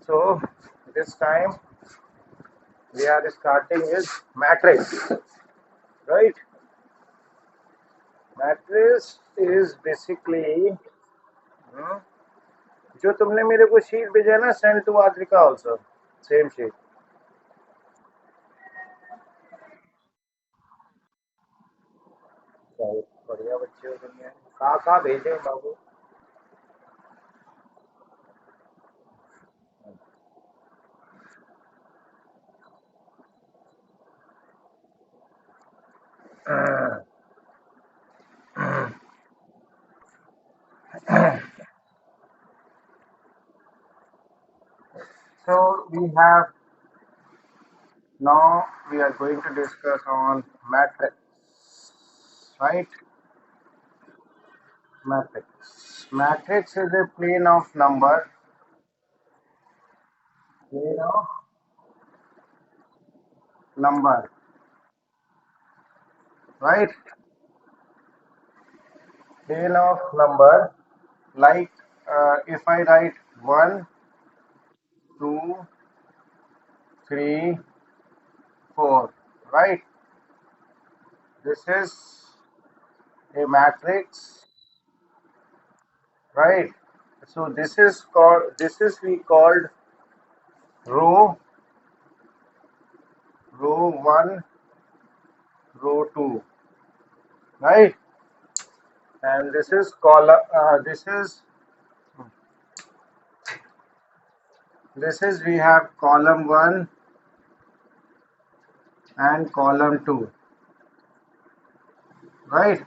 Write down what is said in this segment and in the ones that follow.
So this time we are starting with matrix, right? Matrix is basically hmm, जो तुमने मेरे को sheet भेजा ना send to Adrika also same sheet बढ़िया बच्चे हो तुम कहाँ भेजे बाबू So we have now we are going to discuss on matrix, right? Matrix. Matrix is a plane of plane of number, right? Plane of number. Like if I write 1, 2, 3, 4, right? This is a matrix, right? So this is we called row, row 1, row 2, right? And this is column. This is we have column 1 and column 2, right?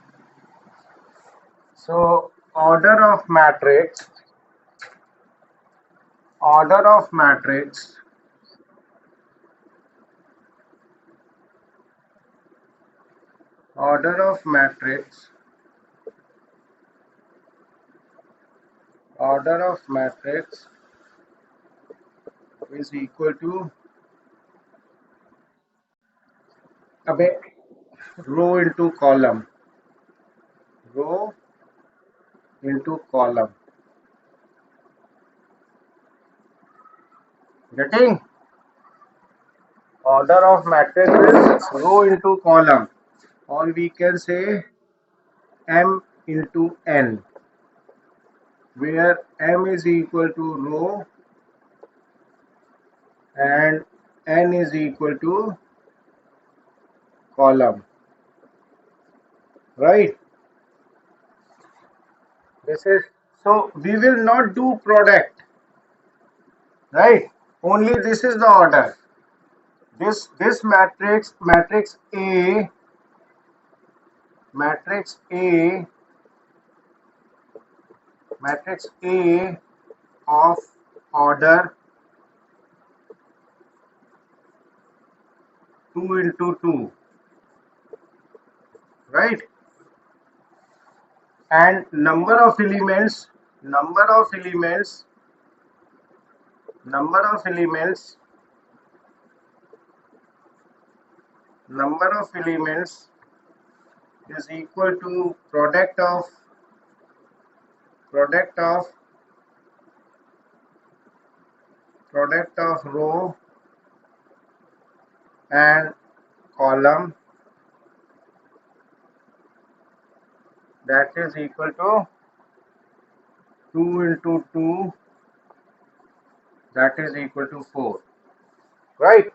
So order of matrix, order of matrix, order of matrix is equal to अबे row into column, row into column. Getting? Order of matrix is row into column, or we can say m into n, where m is equal to row and n is equal to column, right? This is so we will not do product, right? Only this is the order. This matrix A matrix A of order 2 into 2, right? And number of elements number of elements number of elements is equal to product of product of row and column, that is equal to 2 into 2, that is equal to 4, right?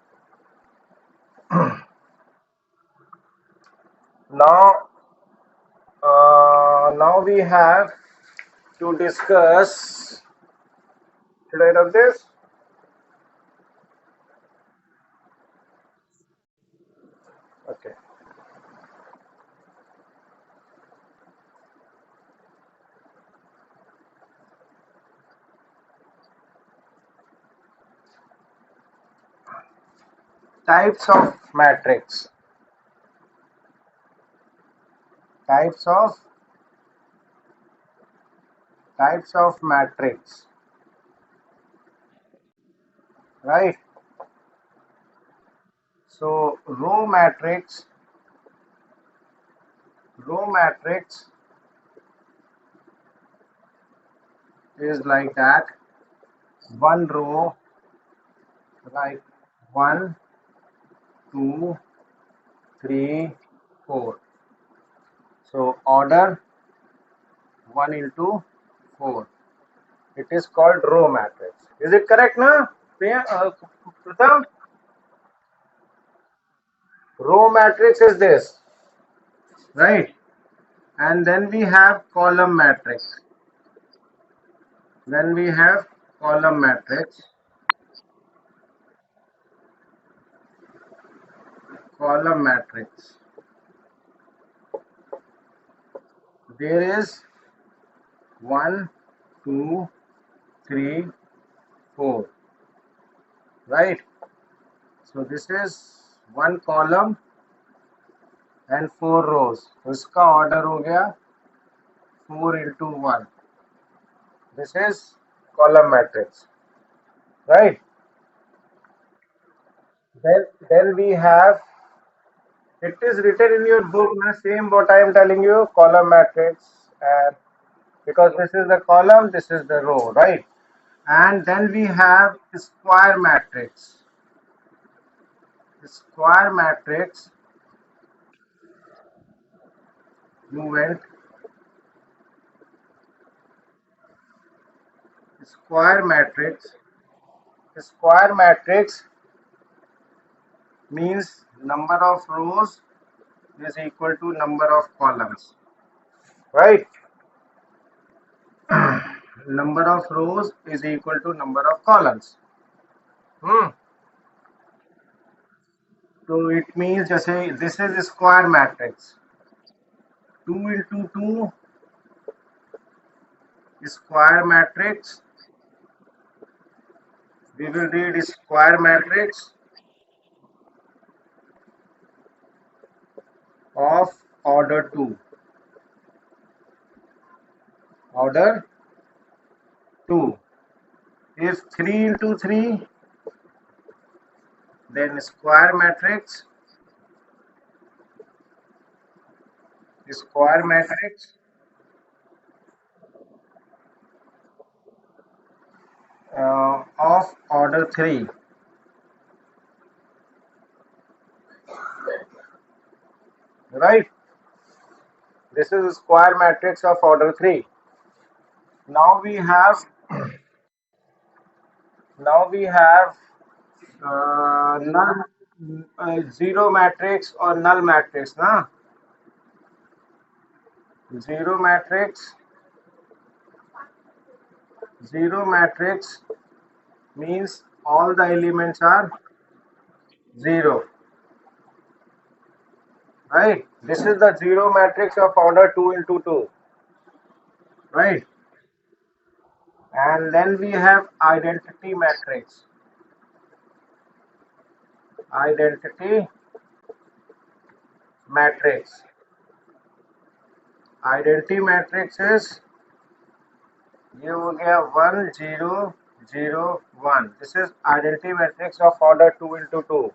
Now now we have to discuss, should I rub this? Okay. Types of matrix. Types of matrix, right? So row matrix is like that: one row like 1, 2, 3, 4. So order 1 into 4. It is called row matrix. Is it correct now? Pratham? Row matrix is this, right? And then we have column matrix. Then we have column matrix. Column matrix. There is 1, 2, 3, 4. Right? So this is one column and 4 rows. तो इसका order हो गया 4 into 1. This is column matrix. Right? Then we have, it is written in your book, na, same what I am telling you, column matrix, and because this is the column, this is the row, right? And then we have square matrix. Square matrix, you went, square matrix. Square matrix means number of rows is equal to number of columns, right? Number of rows is equal to number of columns. So it means just say this is a square matrix. 2 into 2 square matrix. We will read square matrix of order 2. Order 2. If 3 into 3, then square matrix of order 3. Right? This is square matrix of order 3. Now we have null, zero matrix or null matrix, na? Zero matrix. Zero matrix means all the elements are 0. Right? This is the zero matrix of order 2 into 2. Right? And then we have identity matrix. Identity matrix. Identity matrix is, ये हो गया 1 0 0 1. This is identity matrix of order 2 into 2.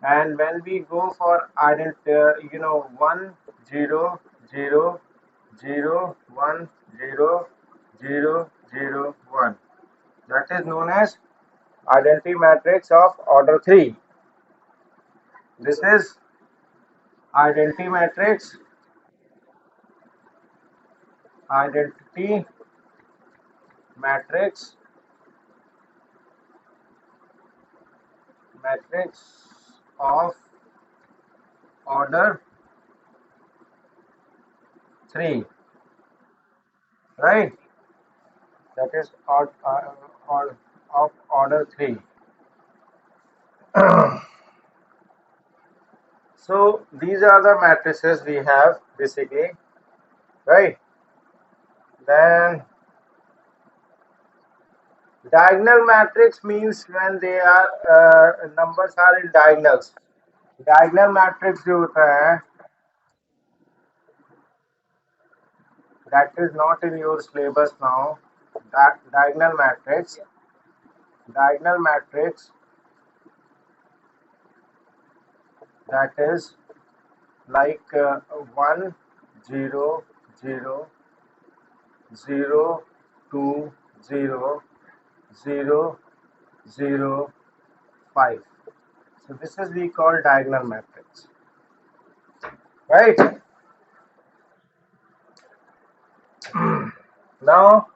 And when we go for identity, 1 0 0 0 1 0 0 0 1, that is known as identity matrix of order 3. This is identity matrix. Identity matrix of order 3, right? That is of order 3. So these are the matrices we have basically, right? Then diagonal matrix means when they are numbers are in diagonals. Diagonal matrix जो होता है, that is not in your syllabus now. That diagonal matrix that is like 1 0 0 0 2 0 0 0 5. So this is we call diagonal matrix, right? Now,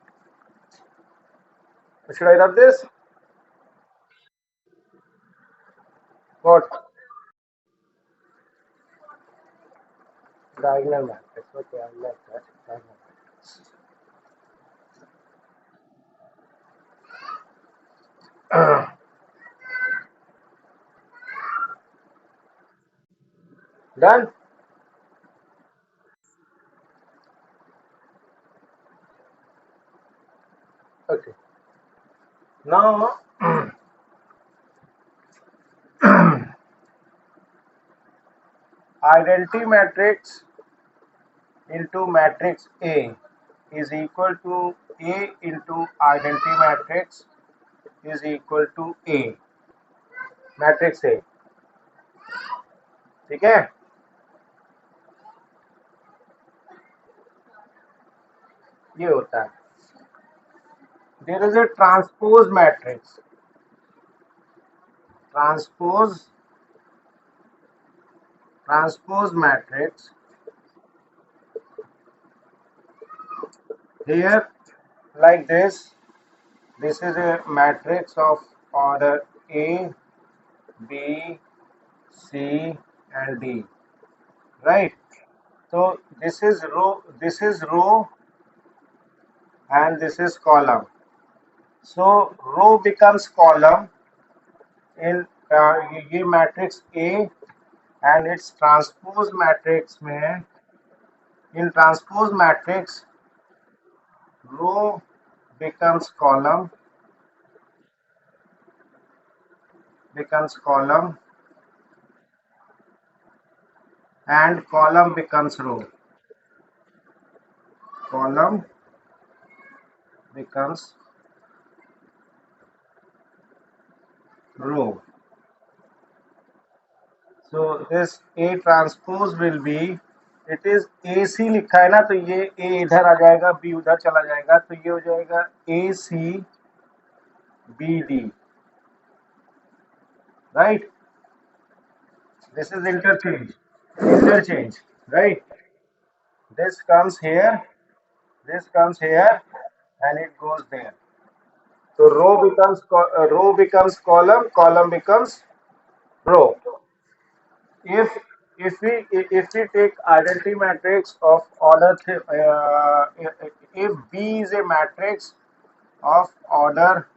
should I rub this? What? Diagonal matrix. Okay, I like that. Diagonal matrix. Done? Okay. Now, identity matrix into matrix A is equal to A into identity matrix is equal to A, matrix A. ठीक है? ये होता है. There is a transpose matrix. Transpose matrix. Here, like this. This is a matrix of order A, B, C, and D. Right? So this is row, and this is column. So row becomes column in ये matrix A, and its transpose matrix में, in transpose matrix row becomes column, and column becomes row. Column becomes row. So this A transpose will be, it is AC लिखा है ना, तो ये A इधर आ जाएगा, B उधर चला जाएगा, तो ये हो जाएगा AC BD, right? This is interchange, right? This comes here, and it goes there. So row becomes column, column becomes row. If we take identity matrix of order if B is a matrix of order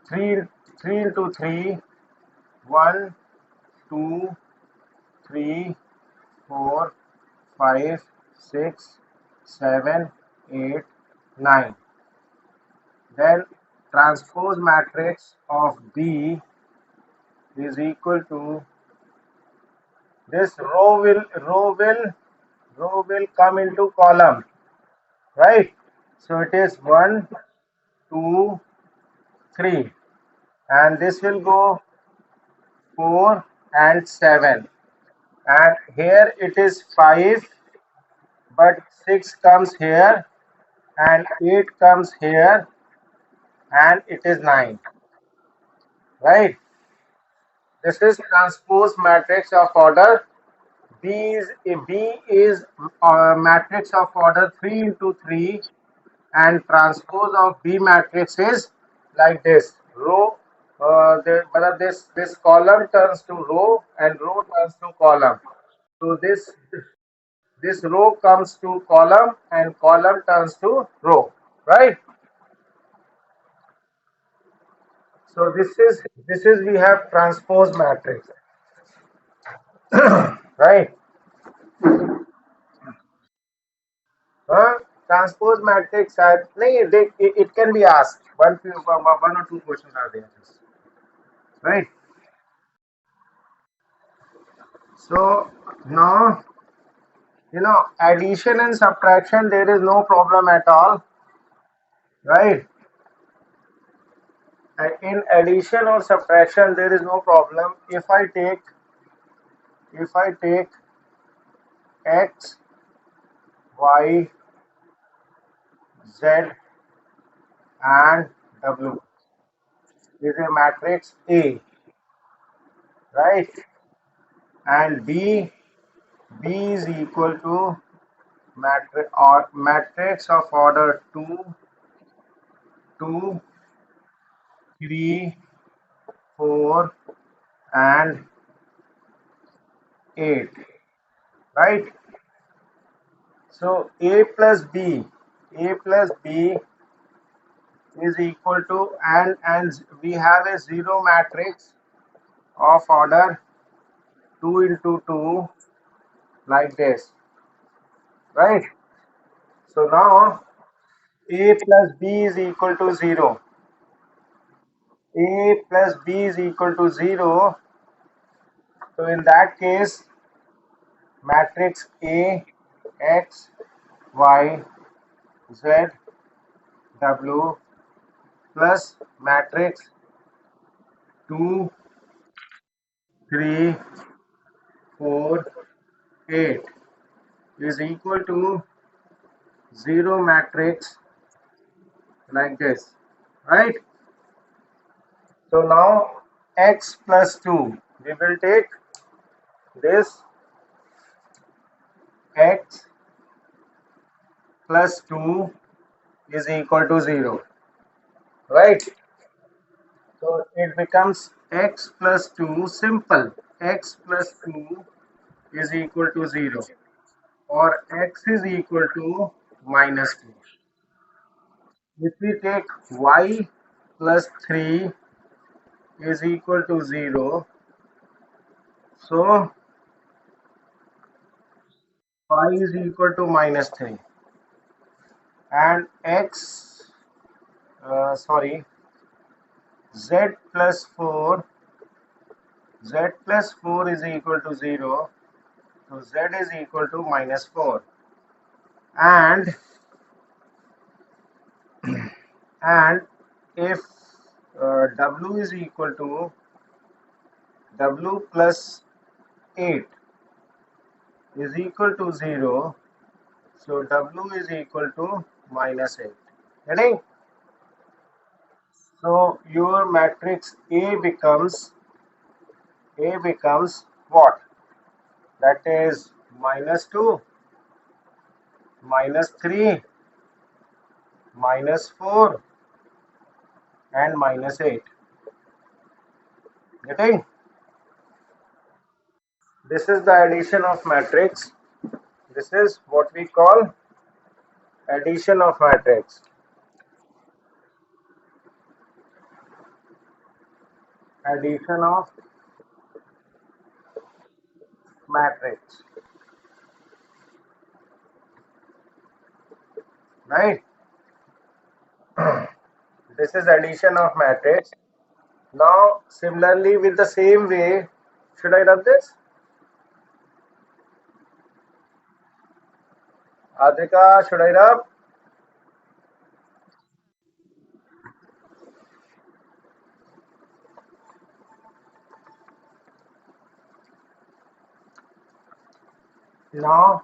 3 into 3, 1, 2, 3, 4, 5, 6, 7, 8, 9, then transpose matrix of B is equal to, this row will come into column, right? So it is 1, 2, 3, and this will go 4 and 7, and here it is 5, but 6 comes here, and 8 comes here, and it is 9, right? This is transpose matrix of order. B is matrix of order 3 into 3, and transpose of B matrix is like this. Row, this column turns to row, and row turns to column. So this row comes to column, and column turns to row, right? So this is we have transpose matrix, right? Transpose matrix शायद नहीं, it can be asked. One or two questions are there, right? So now, addition and subtraction, there is no problem at all, right? In addition or subtraction, there is no problem. If I take x, y, z, and w, is a matrix A, right? And B is equal to matrix of order 2, 2, 3, 4, and 8, right? So A plus B is equal to, and we have a zero matrix of order 2 into 2 like this, right? So now A plus B is equal to 0. A plus B is equal to 0. So in that case, matrix A, X, Y, Z, W plus matrix 2, 3, 4, 8 is equal to 0 matrix like this, right? So now X plus 2, we will take this X plus 2 is equal to 0, right? So it becomes X plus 2 simple. X plus 2 is equal to 0, or X is equal to minus 2. If we take Y plus 3 is equal to 0, so Y is equal to minus 3, and Z plus 4, Z plus 4 is equal to 0, so Z is equal to minus 4, and and if W is equal to W plus 8 is equal to 0, so W is equal to minus 8. Getting? So your matrix A becomes what? That is minus 2, minus 3, minus 4, and minus 8. Getting? This is the addition of matrix. This is what we call addition of matrix. Addition of matrix, right? This is addition of matrix. Now similarly with the same way, should I rub this? Adhika, should I rub? Now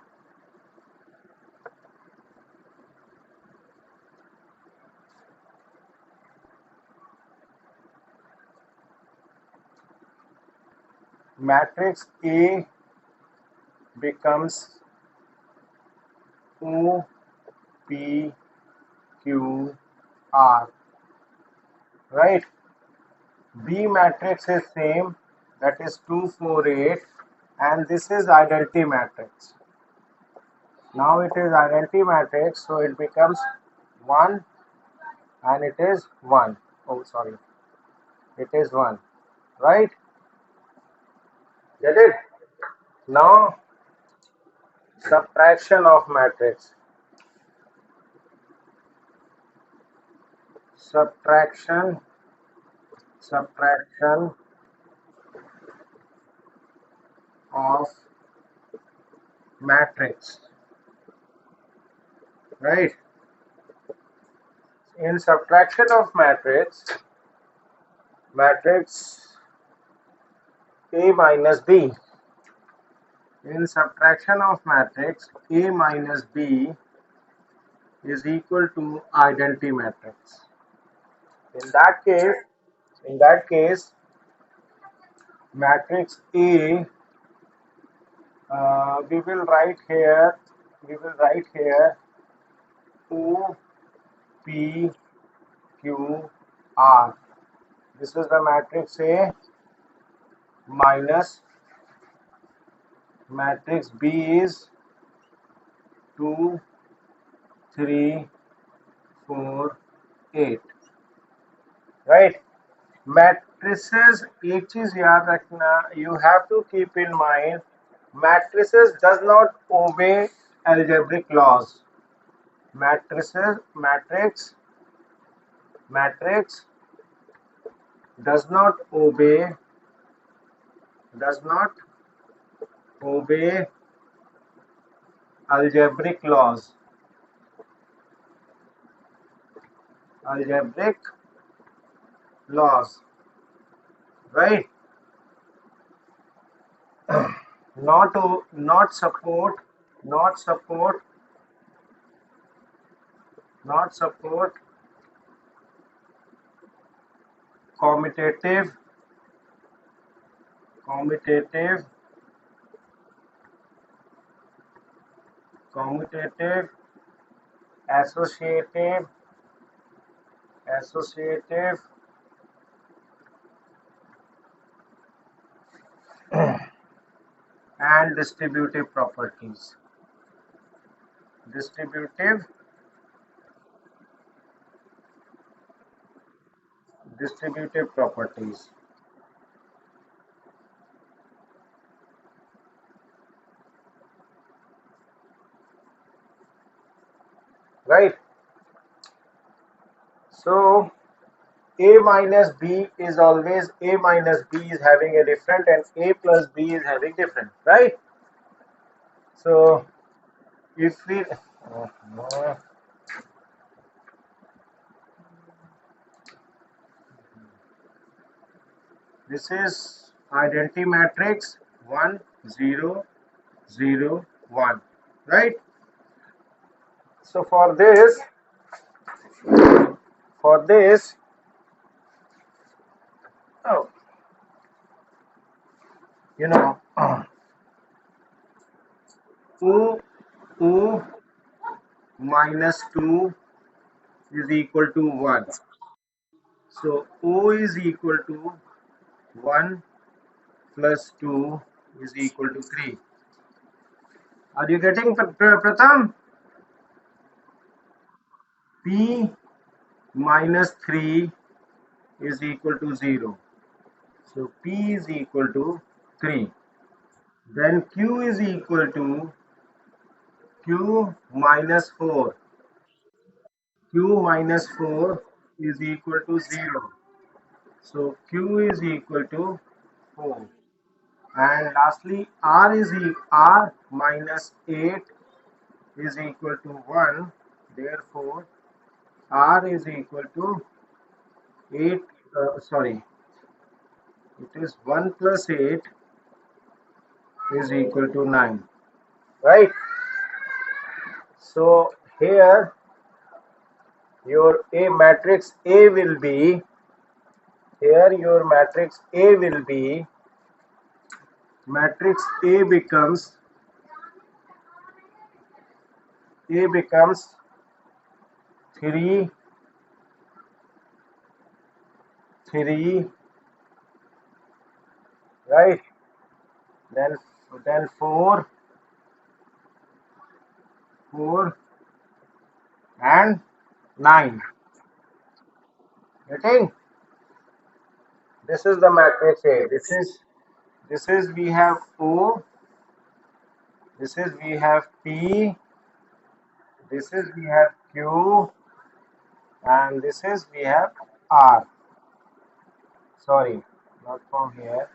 matrix A becomes O, P, Q, R, right? B matrix is same, that is 2, 4, 8, and this is identity matrix. Now it is identity matrix, so it becomes 1 and it is 1. Oh, sorry, it is 1, right? Get it? Now subtraction of matrix. Subtraction of matrix, right? In subtraction of matrix A minus B. In subtraction of matrix A minus B is equal to identity matrix. In that case, In that case, matrix A, we will write here, O P Q R. This is the matrix A minus matrix B is 2, 3, 4, 8. Right? Matrices, एक चीज याद रखना, you have to keep in mind, matrices does not obey algebraic laws. Matrix does not obey algebraic laws. Right? Not support commutative associative and distributive properties. Distributive properties. Right? So A minus B is always, A minus B is having a different and A plus B is having different, right? So if we this is identity matrix 1 0 0 1, right? So for this oh, you know O minus 2 is equal to 1. So O is equal to 1 plus 2 is equal to 3. Are you getting, Pratham? P minus 3 is equal to 0. So P is equal to 3. Then Q is equal to Q minus 4. Q minus 4 is equal to 0. So Q is equal to 4. And lastly, R minus 8 is equal to 1. Therefore, R is equal to 8, sorry, it is 1 plus 8 is equal to 9. Right? So here your A matrix A will be, matrix A becomes 3, 3, right? Then 4, 4 and 9. Getting? This is the matrix A. This is we have O, this is we have P, this is we have Q, and this is we have R. Sorry, not from here.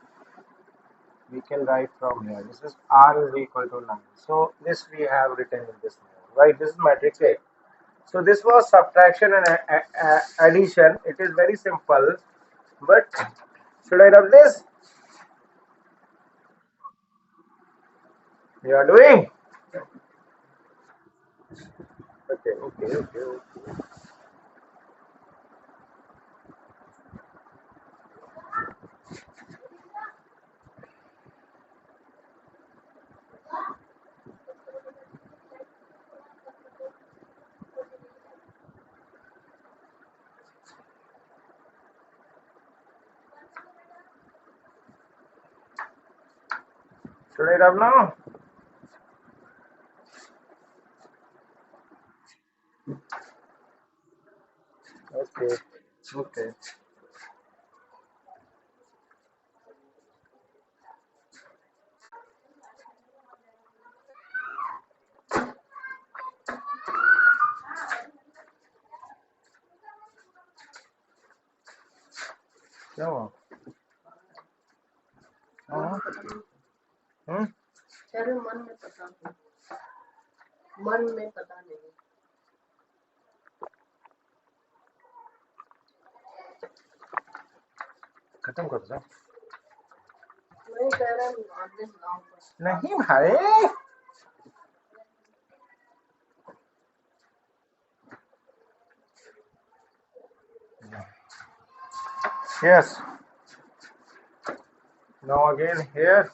We can write from here. This is R is equal to 9. So this we have written in this manner, right? This is matrix A. So this was subtraction and addition. It is very simple, but should I rub this? You are doing? Okay. Should I rub now? Okay. Okay. क्या हुआ? हाँ. हम्म. तेरे मन में पता नहीं, मन में पता नहीं। खत्म कर दो. मैं कह रहा हूँ आगे लाऊंगा। नहीं भाई. Yes. Now again here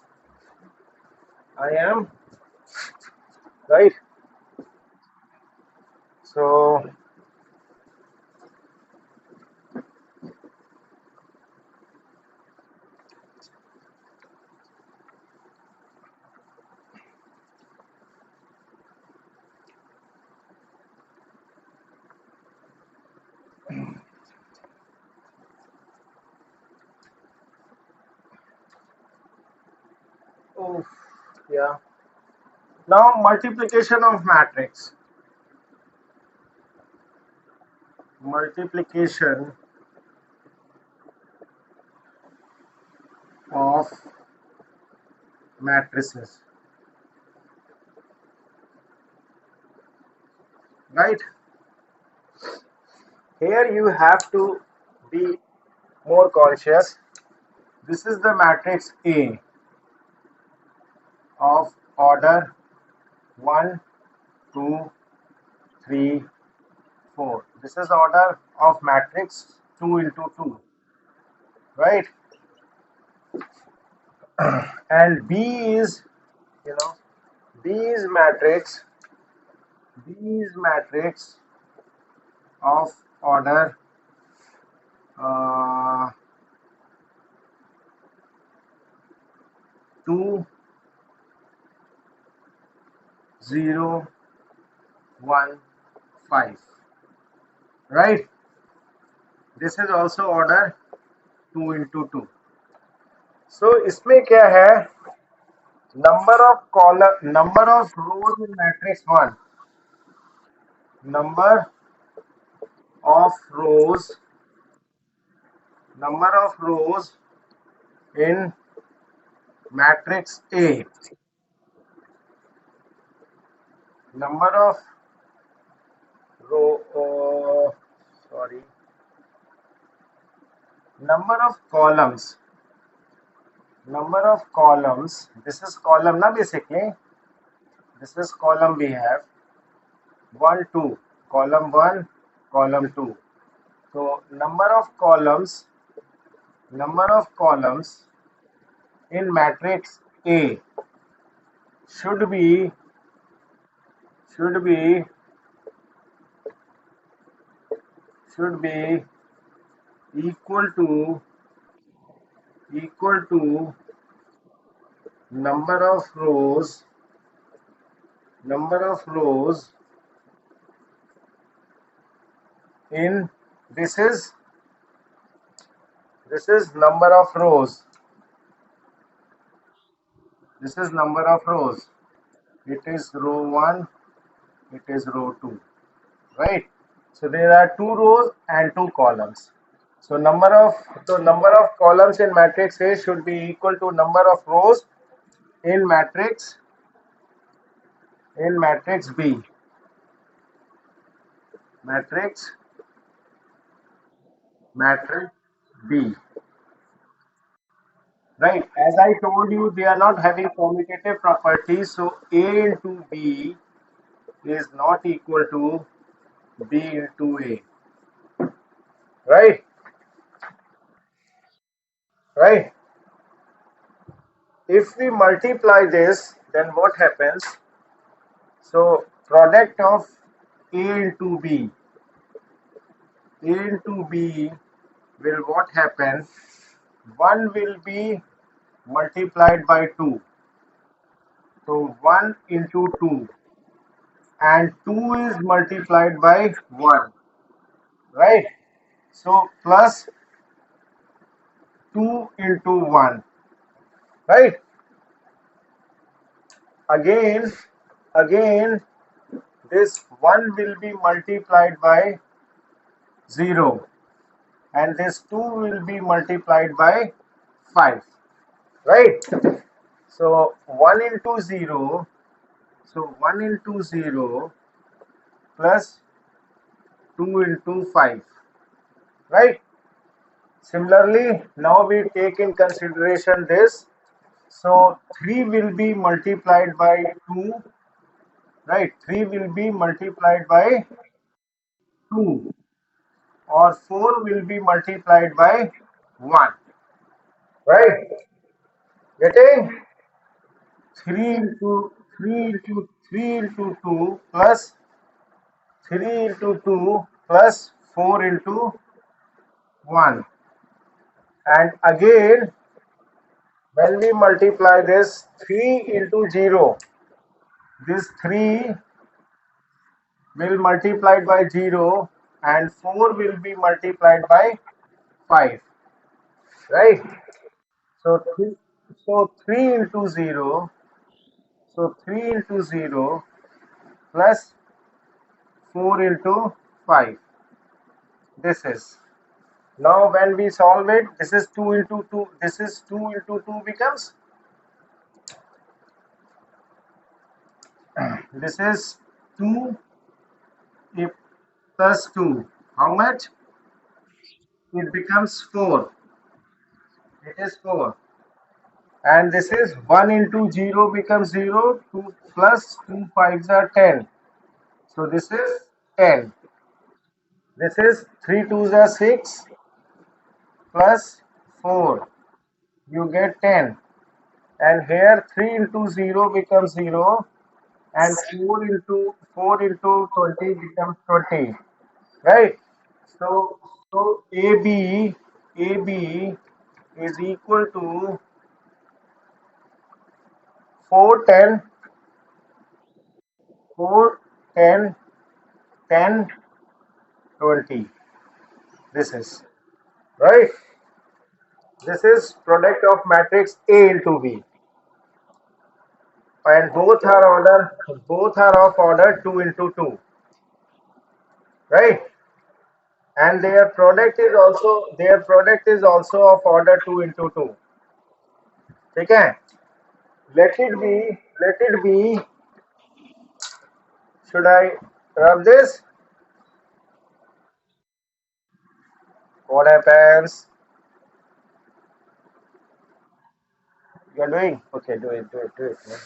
I am, right. So oh, yeah. Now multiplication of matrix. Multiplication of matrices. Right. Here you have to be more conscious. This is the matrix A of order 1, 2, 3, 4. This is order of matrix 2 into 2, right? And B is, you know, B is matrix. B is matrix of order 2, 0, 1, 5, right? This is also order 2 into 2. So इसमें क्या है? Number of rows in matrix 1, number of rows, number of rows in matrix A, number of row, sorry, number of columns, this is column na basically, this is column we have 1, 2, column 1, column 2. So number of columns in matrix A should be should be should be equal to number of rows in this is number of rows, this is number of rows, it is row 1, it is row 2, right? So there are 2 rows and 2 columns. So number of columns in matrix A should be equal to number of rows in matrix B. Matrix B. Right. As I told you, they are not having commutative properties. So A into B is not equal to B into A. Right. Right. If we multiply this, then what happens? So product of A into B will what happen? 1 will be multiplied by 2 So 1 into 2, and 2 is multiplied by 1, right? So plus 2 into 1, right? Again, again, this 1 will be multiplied by 0, and this 2 will be multiplied by 5, right? So 1 into 0, so 1 into 0 plus 2 into 5, right? Similarly, now we take in consideration this. So 3 will be multiplied by 2, right? 3 will be multiplied by 2, or 4 will be multiplied by 1, right? Getting 3 into 3 into 2 plus 3 into 2 plus 4 into 1. And again, when we multiply this 3 into 0, this 3 will multiplied by 0, and 4 will be multiplied by 5, right? So 3 into 0, so 3 into 0 plus 4 into 5. This is, now when we solve it, this is 2 into 2, this is 2 into 2 becomes, this is 2 plus 2. How much? It becomes 4. It is 4. And this is 1 into 0 becomes 0, 2 plus 2 5s are 10. So this is 10. This is 3 2s are 6 plus 4. You get 10. And here 3 into 0 becomes 0, and 4 into 20 becomes 20. Right? So AB is equal to 4 10 4 10 10 20. This is right. This is product of matrix A into B, and both are of order 2 into 2, right? And their product is also of order 2 into 2. Okay? Let it be. Should I rub this? What happens? You're doing? Okay, do it. Man.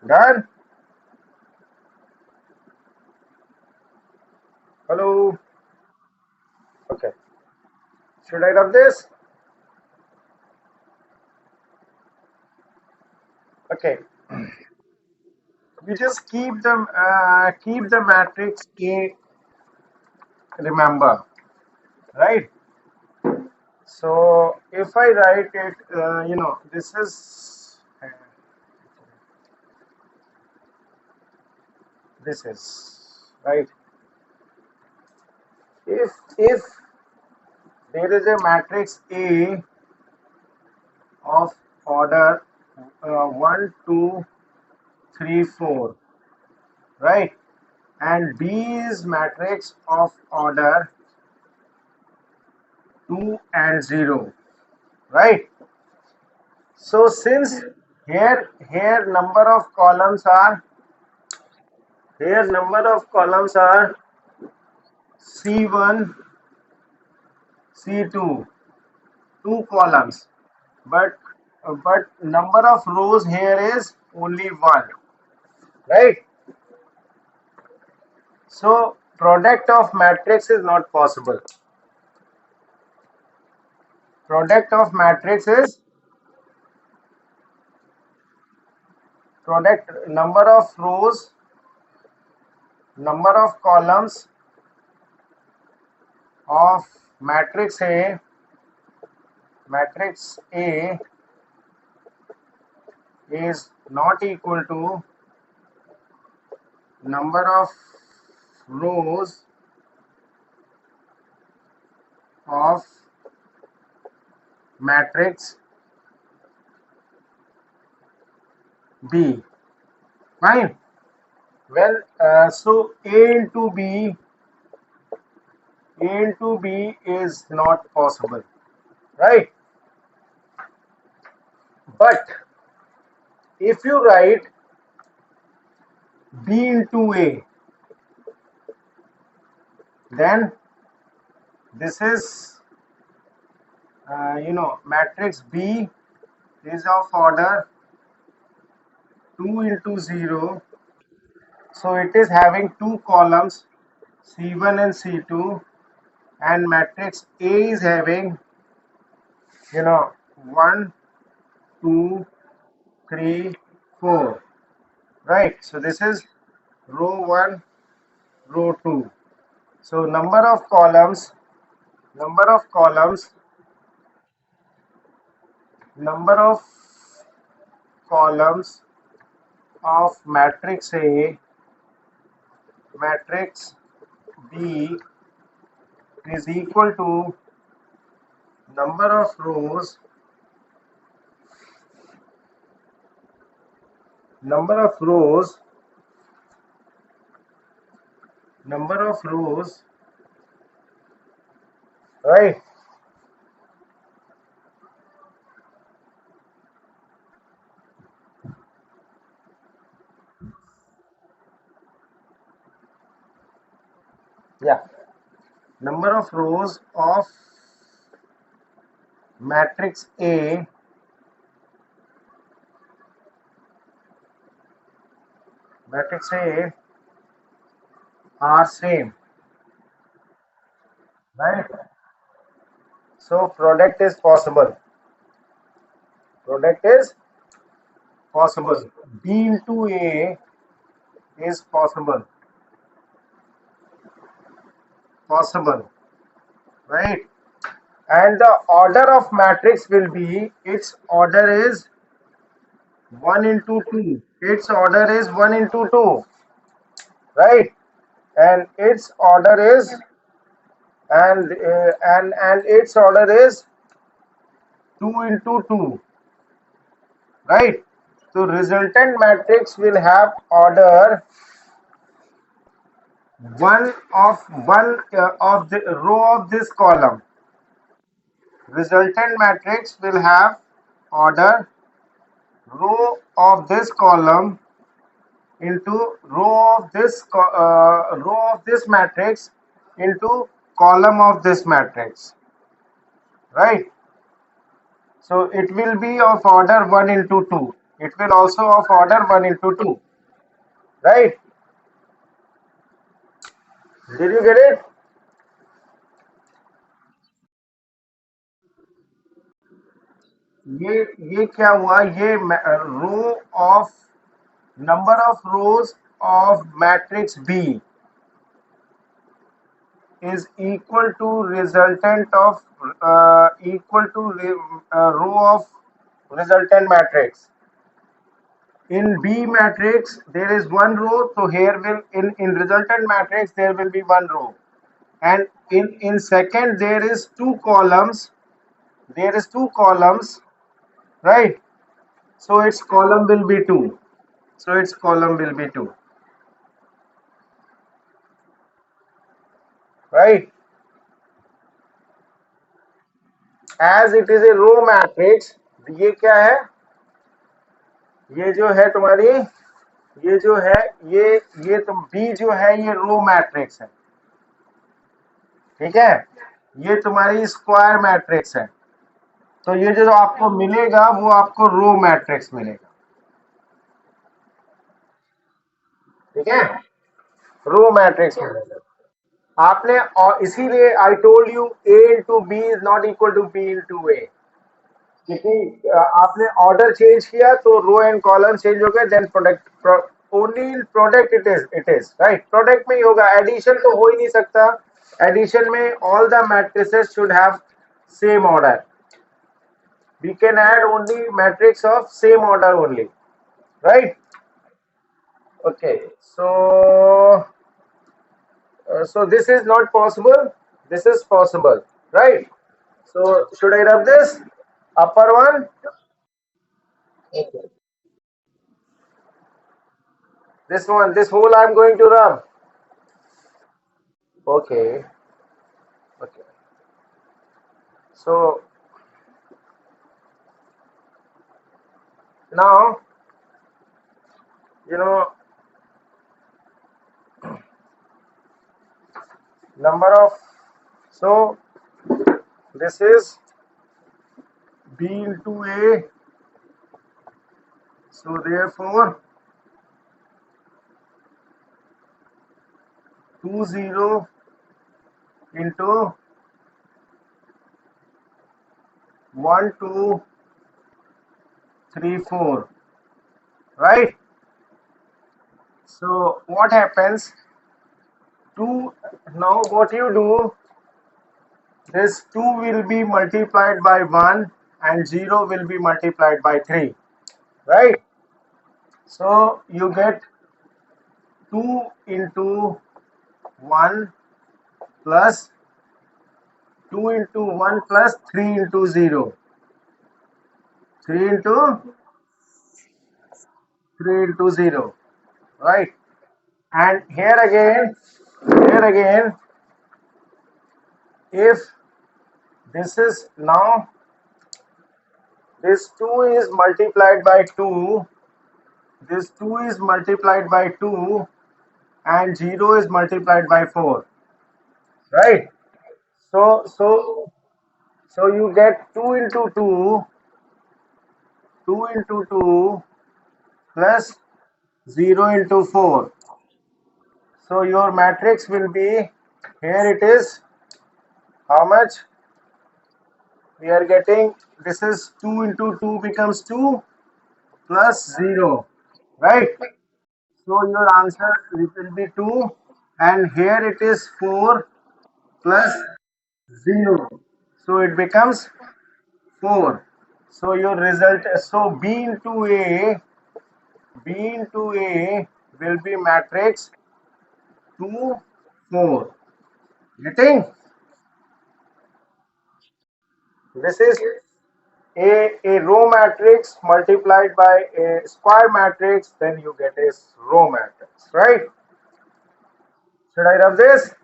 Done? Hello? Okay. Should I rub this? Okay. We just keep the matrix A, remember, right? So if I write it, this is right. If there is a matrix A of order 1 2 3 4, right, and B is matrix of order 2 and 0, right? So since here number of columns are C1 C2, 2 columns, but number of rows here is only 1, right? So product of matrix is not possible. Product of matrix is product number of rows, number of columns of matrix A. Matrix A is not equal to number of rows of matrix B. Fine. Well, so A into B is not possible, right? But if you write B into A, then this is, matrix B is of order 2 into 0. So it is having two columns, C1 and C2, and matrix A is having, 1, 2, 3, 4, right? So this is row 1, row 2. So number of columns of matrix A, matrix B is equal to number of rows, number of rows right? Yeah, number of rows of matrix A are same, right? So product is possible. Product is possible. B into A is possible. Possible, right? And the order of matrix will be, its order is 1 into 2. Its order is 1 into 2, right? And its order is and its order is 2 into 2, right? So resultant matrix will have order one of the row of this column. Resultant matrix will have order row of this column into row of this matrix into column of this matrix, right? So it will be of order 1 into 2. It will also of order 1 into 2, right? Did you get it? ये क्या हुआ, ये row of number of rows of matrix B is equal to resultant of row of resultant matrix. In B matrix there is one row, so here will in resultant matrix there will be one row, and in second there is two columns. There is two columns, right? So its column will be 2. So its column will be 2, right? As it is a row matrix, ये क्या है, ये जो है तुम्हारी, ये जो है ये तुम B जो है ये रो मैट्रिक्स है, ठीक है? ये तुम्हारी स्क्वायर मैट्रिक्स है, तो ये जो आपको मिलेगा वो आपको रो मैट्रिक्स मिलेगा, ठीक है, रो मैट्रिक्स मिलेगा आपने। और इसीलिए I told you A into B is not equal to B into A, क्योंकि आपने ऑर्डर चेंज किया तो रो एंड कॉलम चेंज हो गए, then product, only in product it is right, product में ही होगा, एडिशन तो हो ही नहीं सकता। एडिशन में all the matrices should have same order, we can add only matrix of same order only, right? Okay, so this is not possible, this is possible, right? So should I rub this upper one? Okay. This one, this whole I'm going to rub. Okay, okay. So now, you know, number of, so this is B into A, so therefore 20 into 1 2 3 4, right? So what happens? Two, now what you do, this 2 will be multiplied by 1 and 0 will be multiplied by 3, right? So you get 2 into 1 plus 2 into 1 plus 3 into 0, 3 into 3 into 0, right? And here again, if this is now, this 2 is multiplied by 2, this 2 is multiplied by 2 and 0 is multiplied by 4, right? So you get 2 into 2, 2 into 2 plus 0 into 4. So your matrix will be, here it is, how much we are getting, this is 2 into 2 becomes 2 plus 0, right? So your answer will be 2, and here it is 4 plus 0. So it becomes 4. So your result, so B into A will be matrix 2 4. Getting? This is a row matrix multiplied by a square matrix, then you get a row matrix, right? Should I rub this?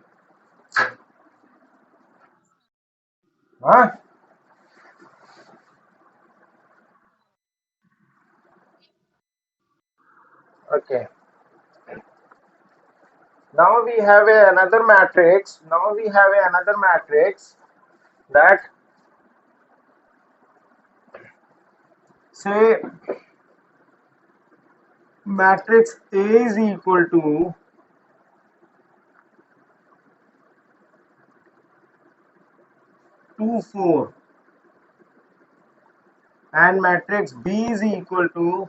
Huh? Okay. Now we have another matrix. Now we have another matrix that, say, matrix A is equal to 2 4 and matrix B is equal to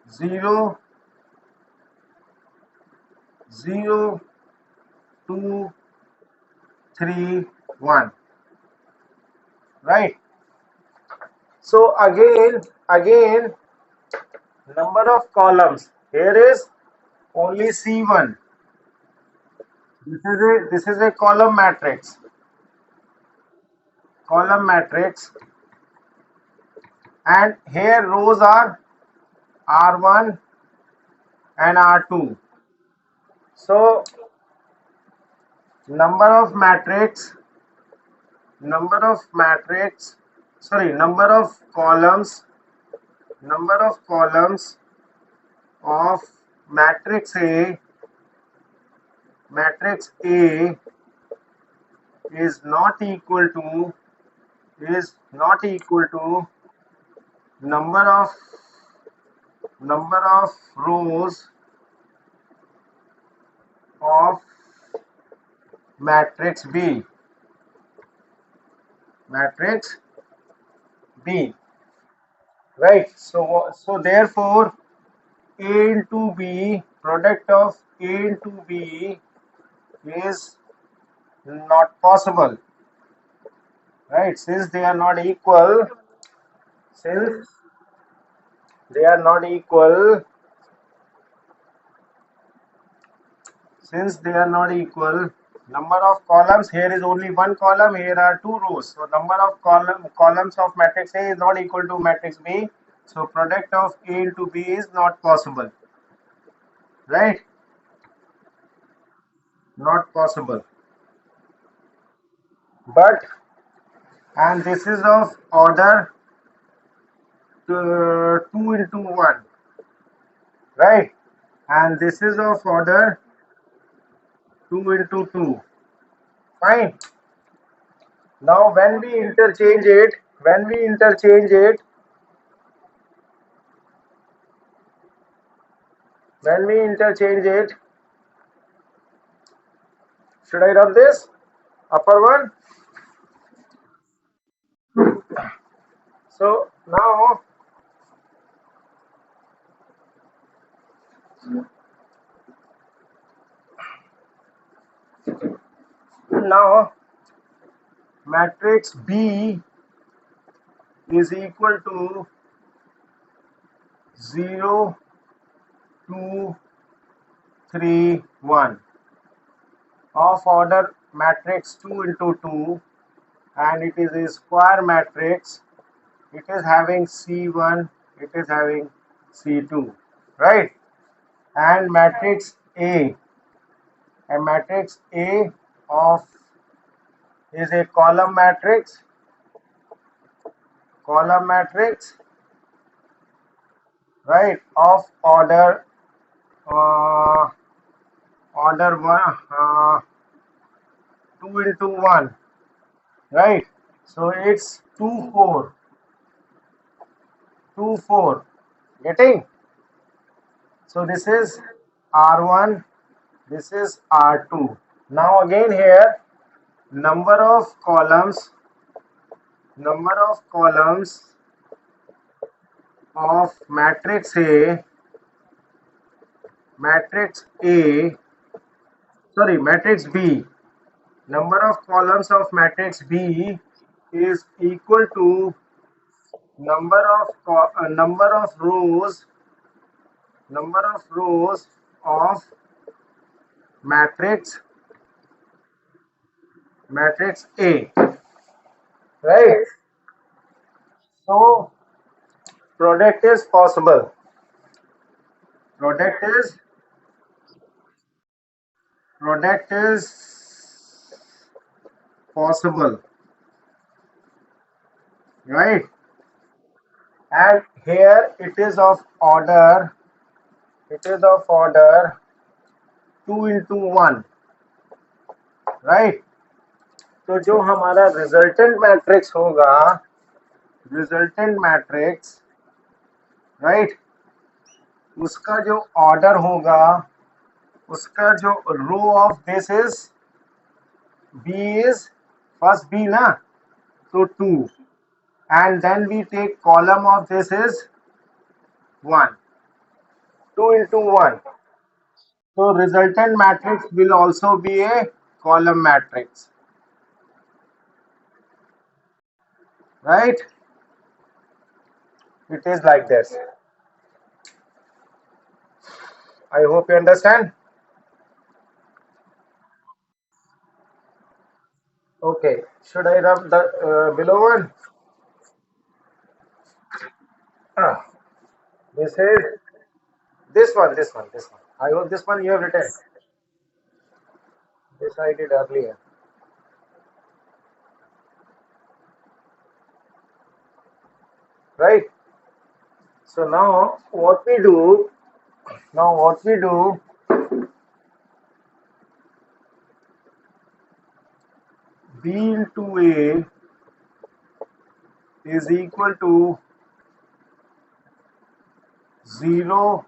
0 0 2 3 1, right? So again number of columns here is only C1. This is a column matrix, and here rows are R1 and R2. So number of matrix, sorry, number of columns of matrix A is not equal to number of rows of matrix B. Matrix B. Right. So therefore, A into B, product of A into B is not possible. Right. Since they are not equal, since they are not equal, number of columns, here is only one column, here are two rows. So number of columns of matrix A is not equal to matrix B. So product of A into B is not possible. Right? Not possible. But, and this is of order 2 into 1. Right? And this is of order 2 into 2. Fine. Now when we interchange it, when we interchange it, should I rub this? Upper one? So now matrix B is equal to 0, 2, 3, 1 of order matrix 2 into 2, and it is a square matrix. It is having C1, it is having C2, right? And matrix A of is a column matrix, right? Of order order 1, 2 into 1, right? So it's 2, 4, 2, 4. Getting? So this is R1, this is R2. Now again here, number of columns of matrix A, matrix B, number of columns of matrix B is equal to number of rows of matrix A, right? So product is possible. Product is possible, right? And here it is of order 2 into 1, right? तो जो हमारा resultant matrix होगा, right, उसका जो order होगा, उसका जो row of this is B is first B ना, तो 2, and then we take column of this is 1, 2 into 1. So resultant matrix will also be a column matrix, right? It is like this. I hope you understand. Okay, should I rub the below one? Ah, this is this one. I hope this one you have written. This I did earlier. Right? So now what we do, B into A is equal to 0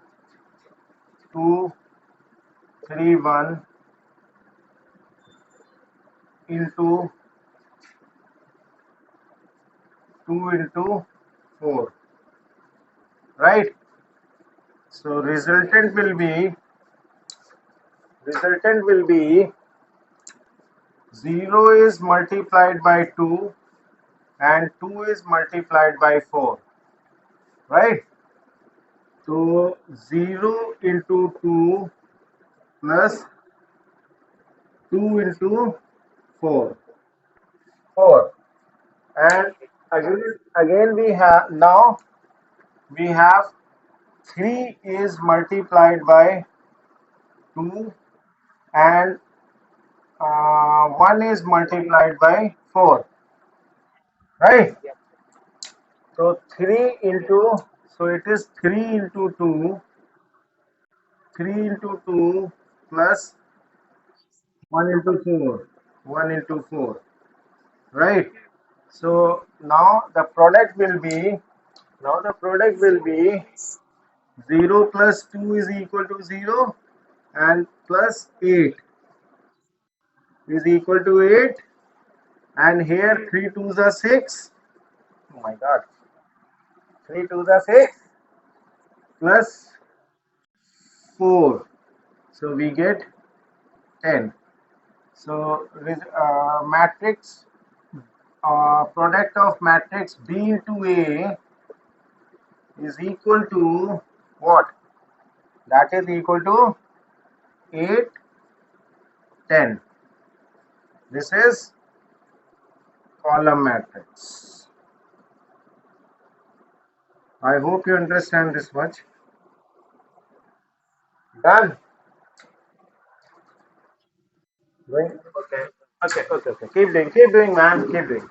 2 3 1 into 2 into 4, right? So resultant will be 0 is multiplied by 2 and 2 is multiplied by 4, right? So 0 into 2 plus 2 into 4, 4. And again we have 3 is multiplied by 2 and 1 is multiplied by 4, right? So 3 into, so it is 3 into 2, 3 into 2 plus 1 into 4, 1 into 4, right? So now the product will be, 0 plus 2 is equal to 0 and plus 8 is equal to 8, and here 3 2s are 6. Oh my god, 3 2s are 6 plus 4, so we get 10. So matrix product of matrix B into A is equal to what? That is equal to 8 10. This is column matrix. I hope you understand this much. Done. Doing? Okay. Okay. Keep doing, man. Keep doing.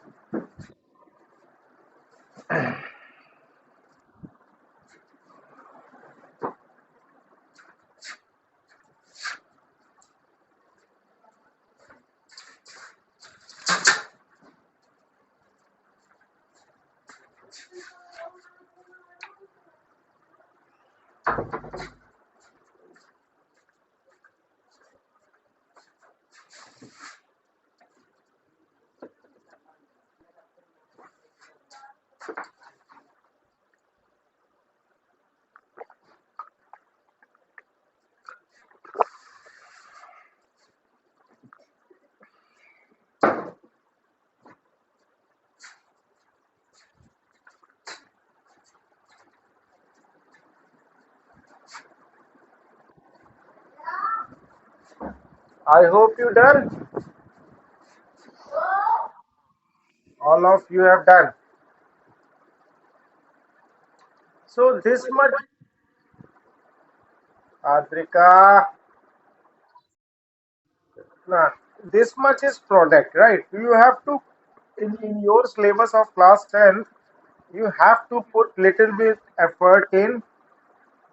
I hope you done. All of you have done. So this much, Adrika, nah, this much is product, right? You have to, in your syllabus of class 10, you have to put little bit effort in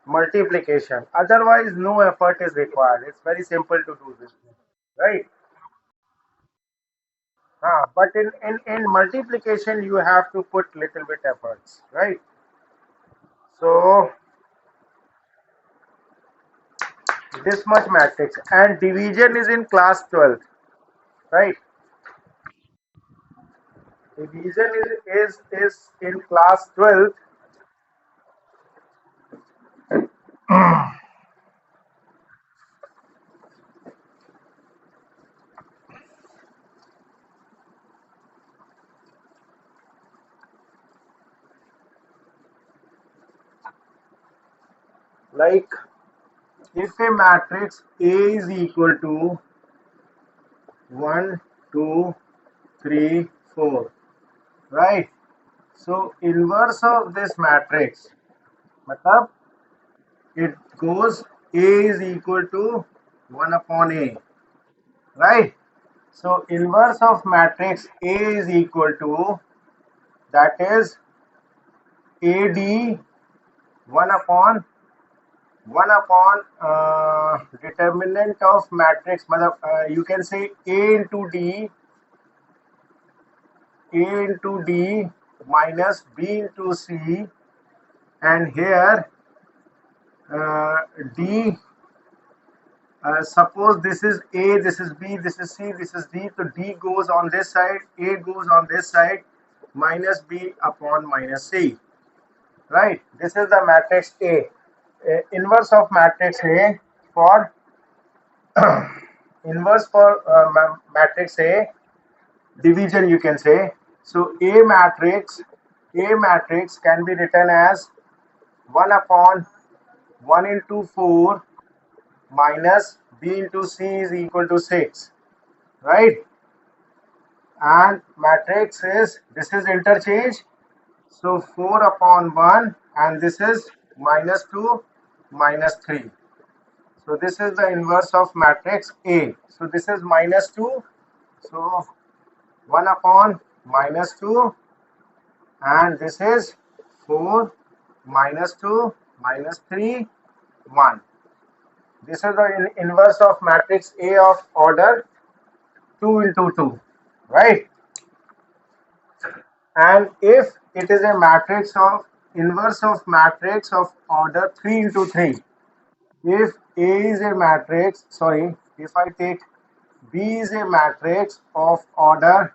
multiplication. Otherwise, no effort is required. It's very simple to do this, right? But in multiplication, you have to put little bit efforts, right? So this much matrix, and division is in class 12th, right? Division is in class 12th. Like if a matrix A is equal to 1 2 3 4, right? So inverse of this matrix, matlab it goes A is equal to 1 upon A, right? So inverse of matrix A is equal to, that is AD 1 upon determinant of matrix, you can say A into D minus B into C, and here D. Suppose this is A, this is B, this is C, this is D. So D goes on this side, A goes on this side, minus B upon minus C. Right? This is the matrix A. Inverse of matrix A for inverse for matrix A division, you can say. So A matrix can be written as 1 upon 1 into 4 minus B into C is equal to 6, right? And matrix is, this is interchange, so 4 upon 1, and this is minus 2 minus 3. So this is the inverse of matrix A. So this is minus 2, so 1 upon minus 2, and this is 4 minus 2 minus 3 1. This is the inverse of matrix A of order 2 into 2, right? And if it is a matrix of inverse of matrix of order 3 into 3, if A is a matrix, sorry, if I take B is a matrix of order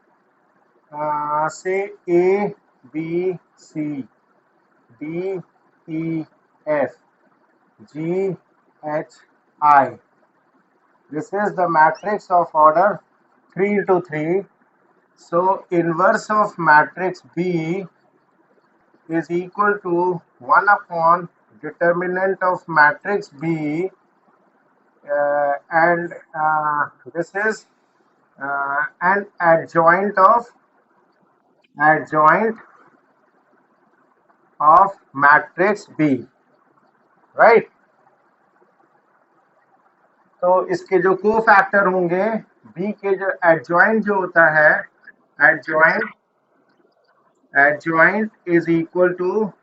say A, B, C, D, E, F, G, H, I. This is the matrix of order 3 into 3. So inverse of matrix B is equal to 1 upon determinant of matrix B, and this is an adjoint of matrix B, right? तो इसके जो को factor होंगे B के जो adjoint जो होता है adjoint is equal to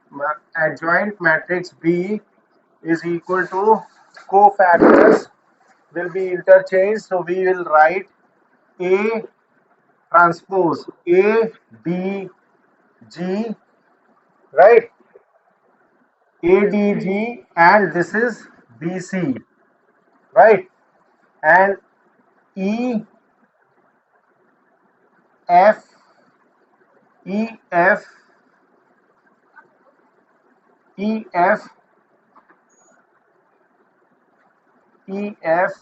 adjoint matrix B is equal to cofactors will be interchanged, so we will write A transpose A D G, right? A D G, and this is B C, right? And E F E F E F E F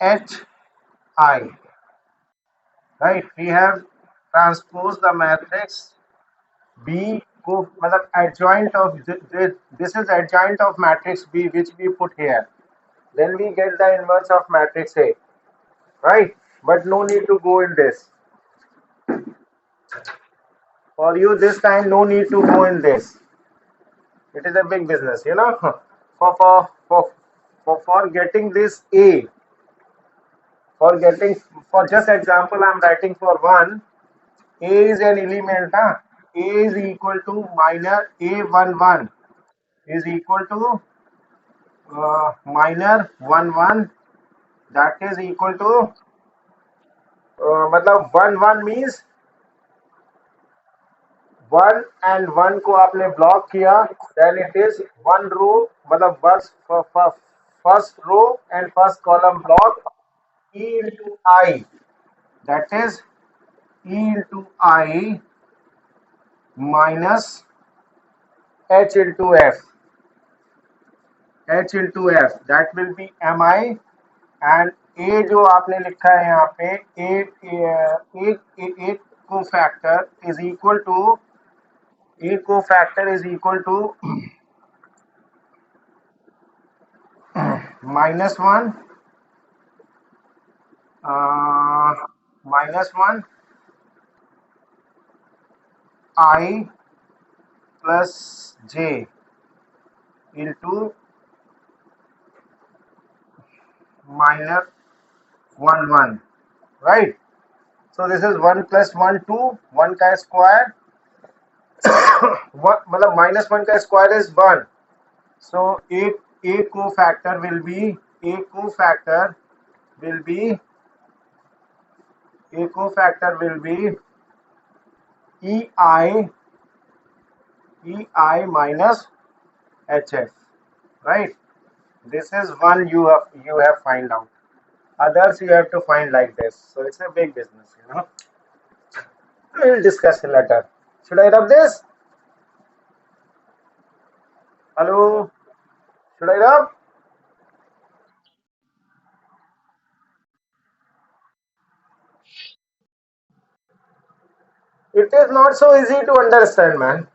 H I, right? We have transposed the matrix B को मतलब adjoint of this is adjoint of matrix B which we put here. Then we get the inverse of matrix A, right? But no need to go in this. For you this time, no need to go in this. It is a big business, you know. For getting this A, for just example, I'm writing for 1. A is an element. Huh? A is equal to minor A11 is equal to minor 11. That is equal to मतलब 1 means 1 and 1 को आपने block किया, then it is 1 row मतलब first row and first column block E into I, that is E into I minus H into F, that will be Mi, and A जो आपने लिखा है यहाँ पे एक cofactor is equal to minus 1 I plus J into minus 1, right? So this is 1 plus 1 2, 1 का square मतलब minus 1 का square is 1. So a cofactor will be EI EI minus HF, right? This is one you have find out. Others you have to find like this. So it's a big business. We'll discuss later. Should I rub this? Hello? Should I rub? It is not so easy to understand, man.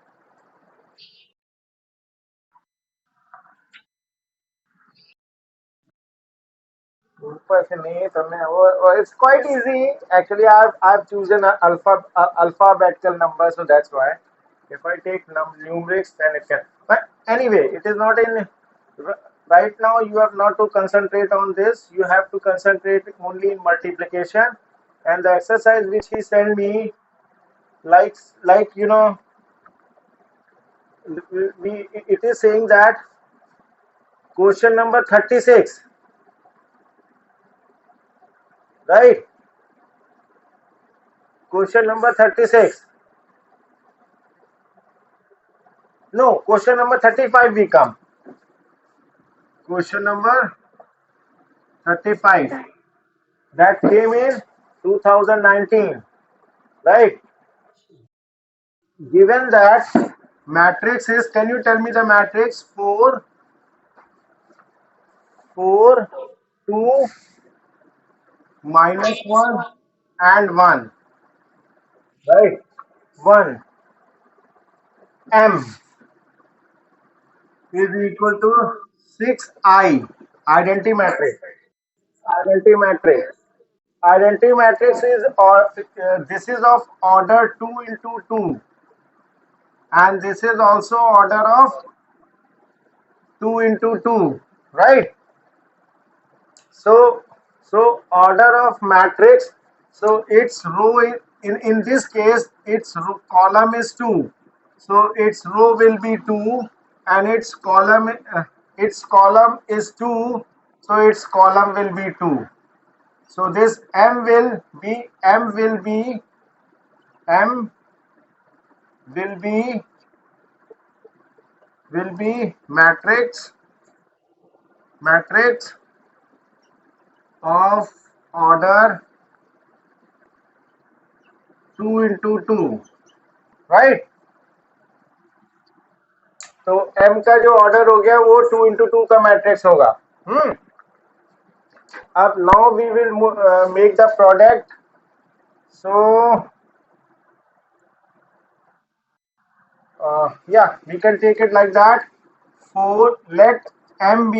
ऊपर से नहीं तो मैं वो it's quite easy. Actually, I've chosen a alphabetical number, so that's why. If I take numerics, then it can. But anyway, it is not in. Right now, you have not to concentrate on this. You have to concentrate only in multiplication, and the exercise which he sent me, like it is saying that question number 36, right? Question number 36. No, question number 35 we come. Question number 35. That came in 2019, right? Given that matrix is, can you tell me the matrix? 4, 4, 2, minus 1 and 1, right? 1. M is equal to 6I. Identity matrix. Identity matrix. Identity matrix is, or this is of order 2 into 2, and this is also order of 2 into 2, right? So order of matrix, so its row in this case its column is 2, so its row will be 2, and its column is 2, so its column will be 2. So this M will be matrix of order 2 into 2, right? तो M का जो order हो गया वो 2 into 2 का matrix होगा. अब now we will make the product. So yeah, we can take it like that. 4, let M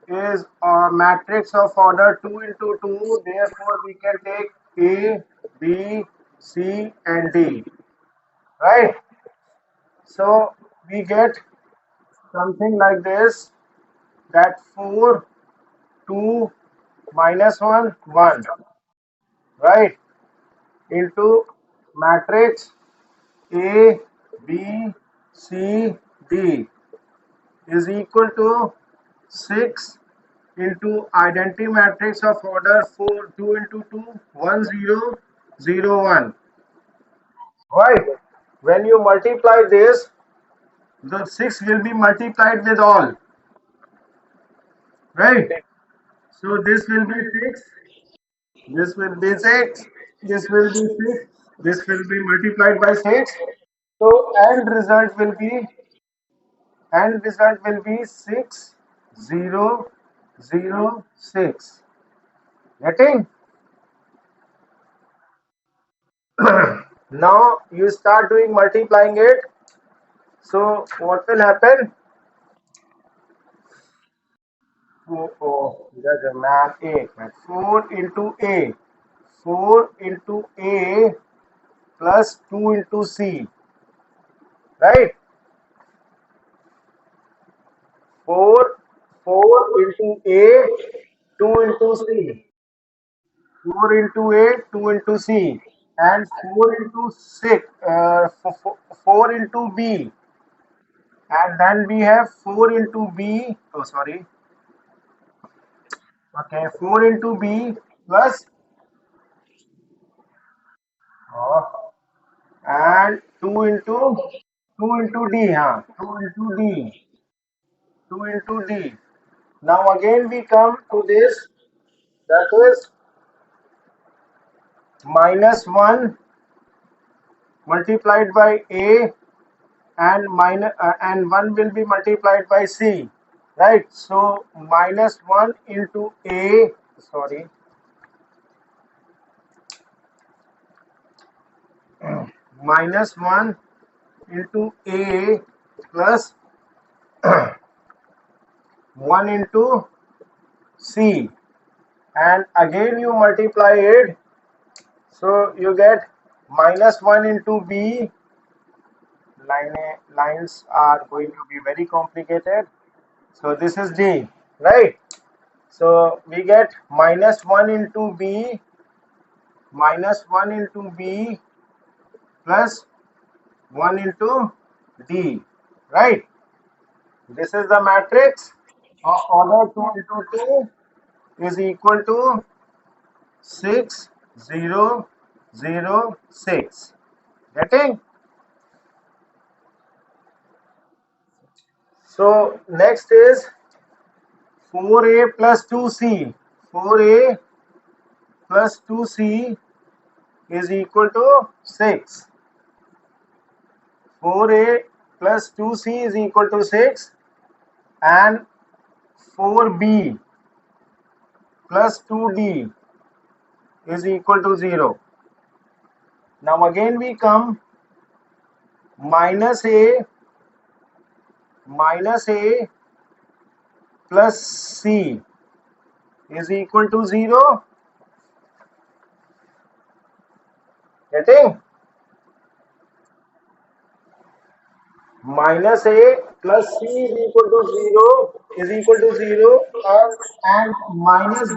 is a matrix of order 2 into 2, therefore we can take A, B, C and D, right? So we get something like this, that 4, 2, minus 1, 1, right, into matrix A, B, C, D is equal to 6 into identity matrix of order 4, 2 into 2, 1, 0, 0, 1. Right? When you multiply this, the 6 will be multiplied with all. Right? So this will be 6, this will be 6, this will be 6, this will be multiplied by 6. So end result will be 6, 0, 0, 6. Getting? Now you start doing multiplying it. So what will happen? There's a man A. 4 into A. 4 into A plus 2 into C. Right? 4, 4 into A, 2 into C. 4 into A, 2 into C. And 4 into 6, 4 into B. And then we have 4 into B. Oh, sorry. Okay, 4 into B plus and 2 into D, huh? 2 into D, 2 into D. Now again we come to this, that is minus 1 multiplied by A, and 1 will be multiplied by C, right? So minus 1 into A, sorry, minus 1 into A plus 1 into C, and again you multiply it, so you get minus 1 into B. Lines are going to be very complicated, so this is D, right? So we get minus 1 into B, minus 1 into B plus 1 into D, right? This is the matrix of order 2 into 2 is equal to 6 0 0 6. Getting? So next is 4A plus 2C. 4A plus 2C is equal to 6. 4A plus 2C is equal to 6, and 4B plus 2D is equal to 0. Now again we come minus A plus C is equal to 0. Getting? Minus A plus C is equal to 0 is equal to 0, and minus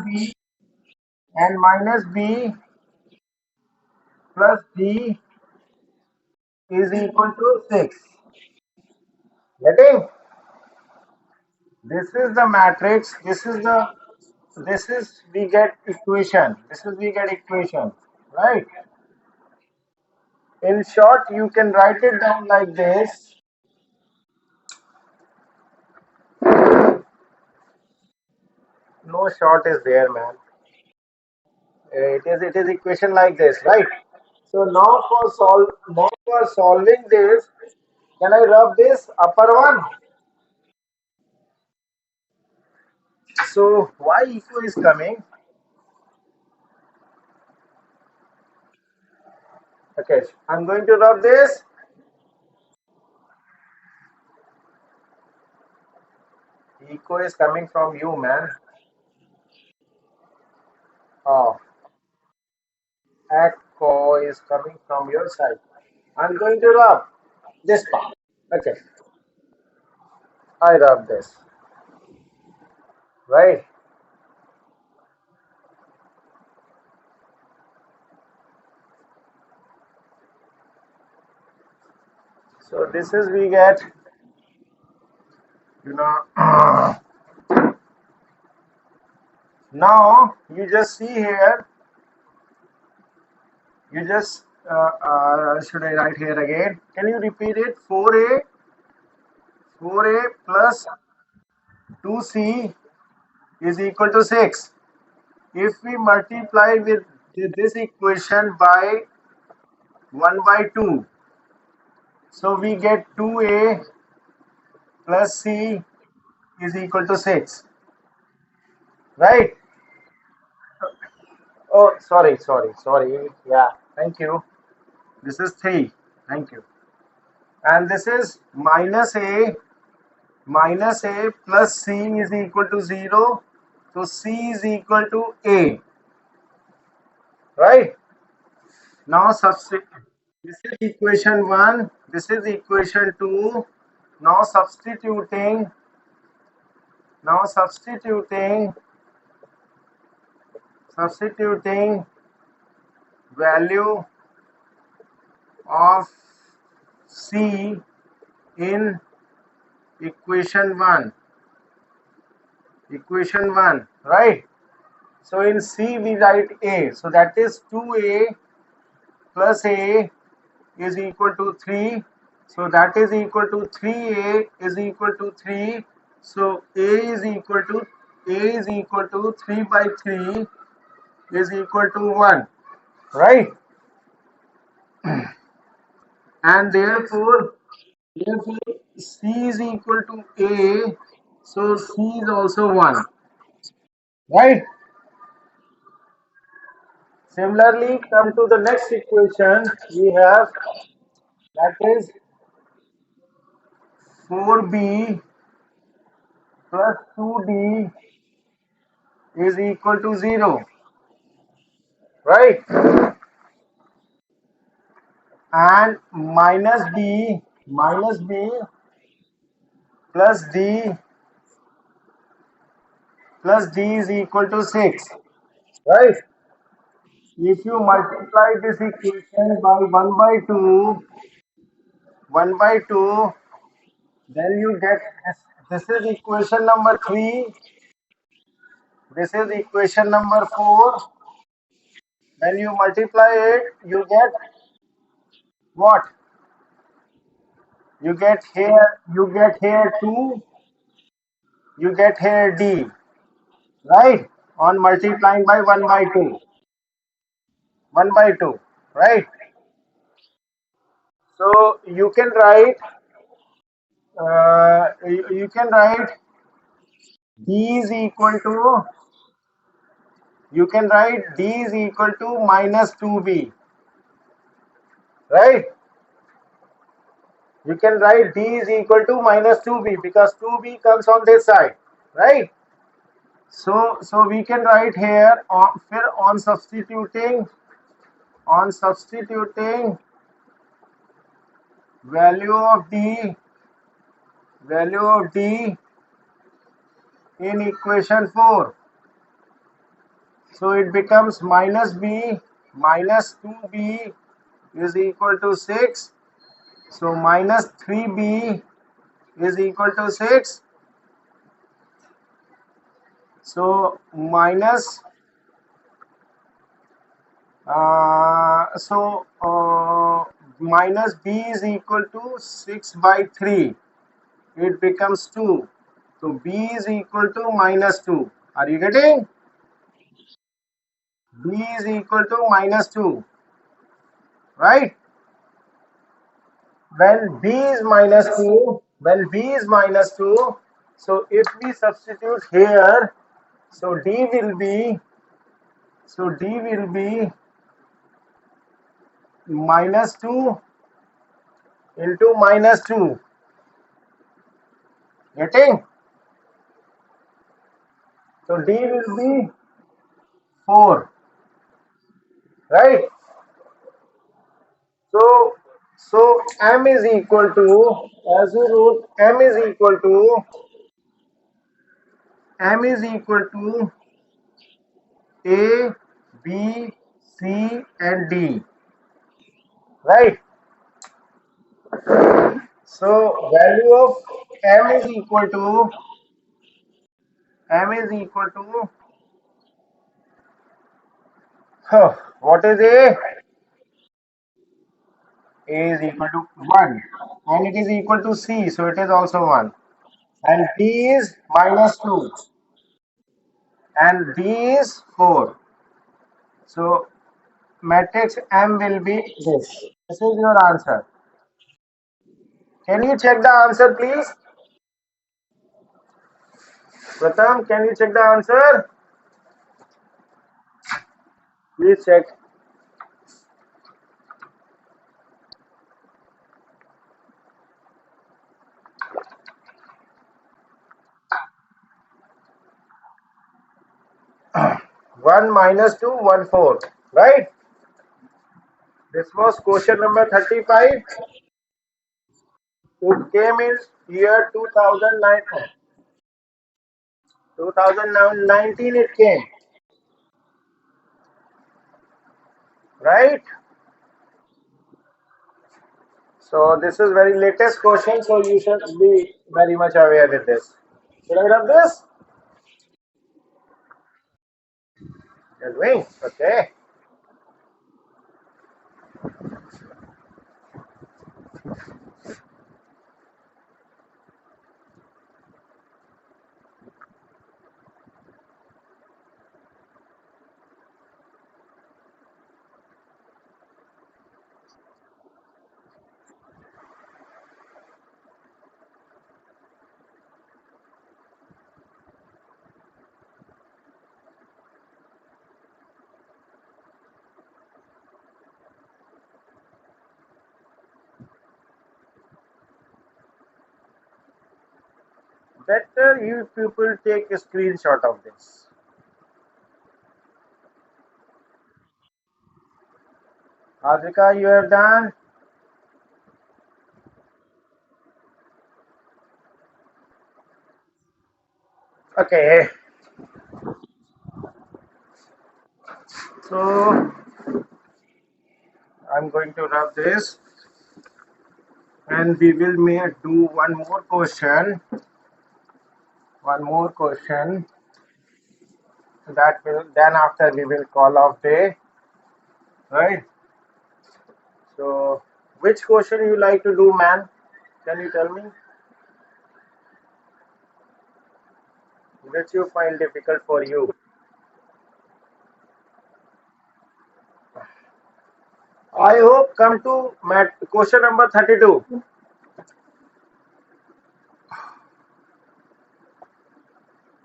B plus D is equal to 6. Getting? This is the matrix. This is we get equation. Right? In short, you can write it down like this. No short is there, man. It is equation like this, right? So now for solving this, can I rub this upper one? So why equal is coming? Okay, I'm going to rub this. Echo is coming from you, man. Oh, echo is coming from your side. I'm going to rub this part. Okay, I rub this, right? So this is we get, you know, now you just see here, you just, should I write here again? Can you repeat it? 4A plus 2C is equal to 6. If we multiply with this equation by 1 by 2, so we get 2A plus C is equal to 6, right? Oh, sorry. Yeah, thank you. This is 3. Thank you. And this is minus A plus C is equal to 0. So C is equal to A, right? Now substitute. This is equation 1. This is equation 2. Now substituting. Substituting value of C in equation 1, right? So in C we write A, so that is 2A plus A is equal to 3. So that is equal to 3A is equal to 3. So A is equal to 3 by 3 is equal to 1. Right? And therefore C is equal to A. So C is also 1. Right? Similarly, come to the next equation. We have that is 4B plus 2D is equal to 0. Right? And minus B plus D is equal to 6. Right? If you multiply this equation by 1 by 2, then you get this. This is equation number 3. This is equation number 4. When you multiply it, you get what? You get here 2, you get here D, right? On multiplying by 1 by 2, right? So you can write D is equal to, you can write D is equal to minus 2B, right? You can write D is equal to minus 2B because 2B comes on this side, right? So we can write here on substituting value of D in equation 4. So it becomes minus B minus 2B is equal to 6. So minus 3B is equal to 6. So minus B is equal to 6 by 3. It becomes 2. So B is equal to minus 2. Are you getting? B is equal to minus 2. Right? When B is minus 2, so if we substitute here, so D will be minus 2 into minus 2. Getting? So D will be 4. Right? So M is equal to, as we wrote, M is equal to A, B, C and D. Right? So value of M is equal to what is A? A is equal to 1 and it is equal to C, so it is also 1. And D is minus 2 and D is 4. So matrix M will be this. This is your answer. Can you check the answer, please? Pratham, can you check the answer? Please check. One minus two, 1 4. Right? This was question number 35. It came in year 2019. 2019 it came. Right? So this is very latest question, so you should be very much aware with this. Should I rub this? You're doing? Okay. Better you people take a screenshot of this. Adhika, you have done? Okay. So I'm going to rub this and we will do one more question. One more question. That will then after we will call off day. Right? So which question you like to do, man? Can you tell me? Which you find difficult for you? I hope come to question number 32.